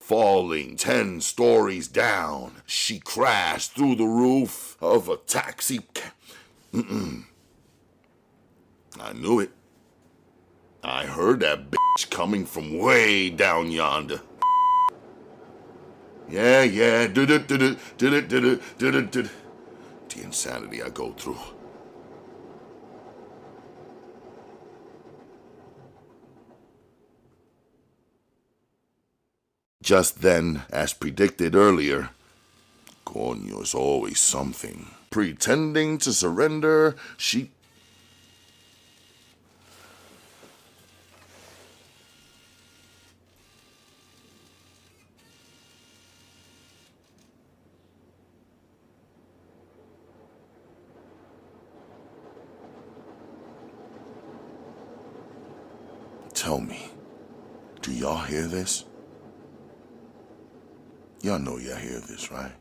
Falling 10 stories down, she crashed through the roof of a taxi I knew it. I heard that bitch coming from way down yonder. Yeah, the insanity I go through. Just then, as predicted earlier, coño's always something. Pretending to surrender, she... Tell me, do y'all hear this? Y'all know y'all hear this, right?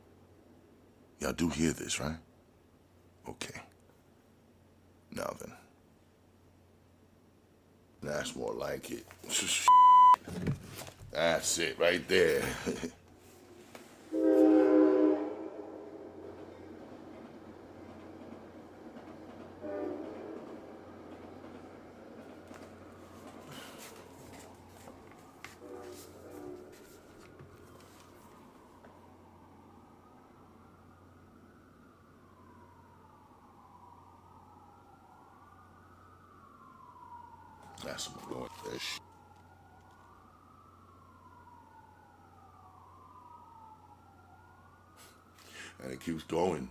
Y'all do hear this, right? Okay. Now then. That's more like it. That's it right there. That's what I'm going with that shit. And it keeps going.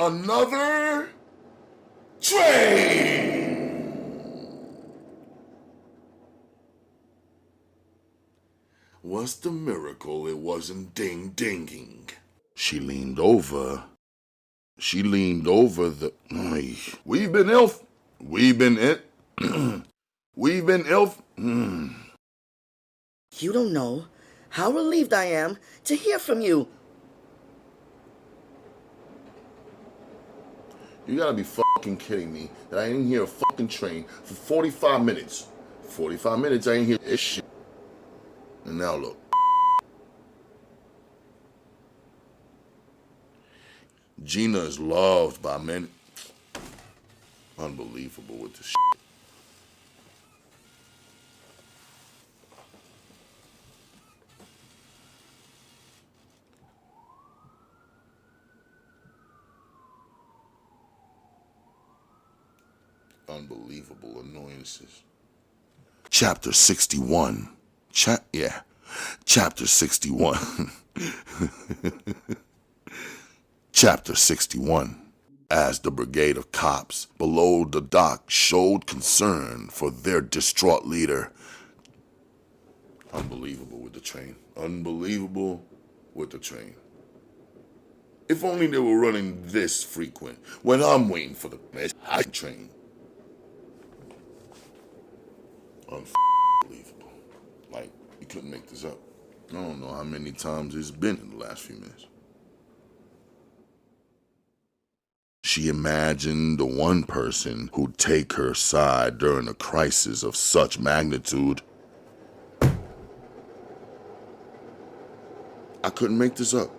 another train. What's the miracle it wasn't ding-dinging? She leaned over the... We've been ill. We've been ill. You don't know how relieved I am to hear from you. You gotta be fucking kidding me that I didn't hear a fucking train for 45 minutes. 45 minutes I ain't hear this shit. And now look. Gina is loved by many. Unbelievable with this shit. Unbelievable annoyances. Chapter 61. Chapter 61. Chapter 61. As the brigade of cops below the dock showed concern for their distraught leader. Unbelievable with the train. Unbelievable with the train. If only they were running this frequent when I'm waiting for the train. Unbelievable. Like, you couldn't make this up. I don't know how many times it's been in the last few minutes. She imagined the one person who'd take her side during a crisis of such magnitude. I couldn't make this up.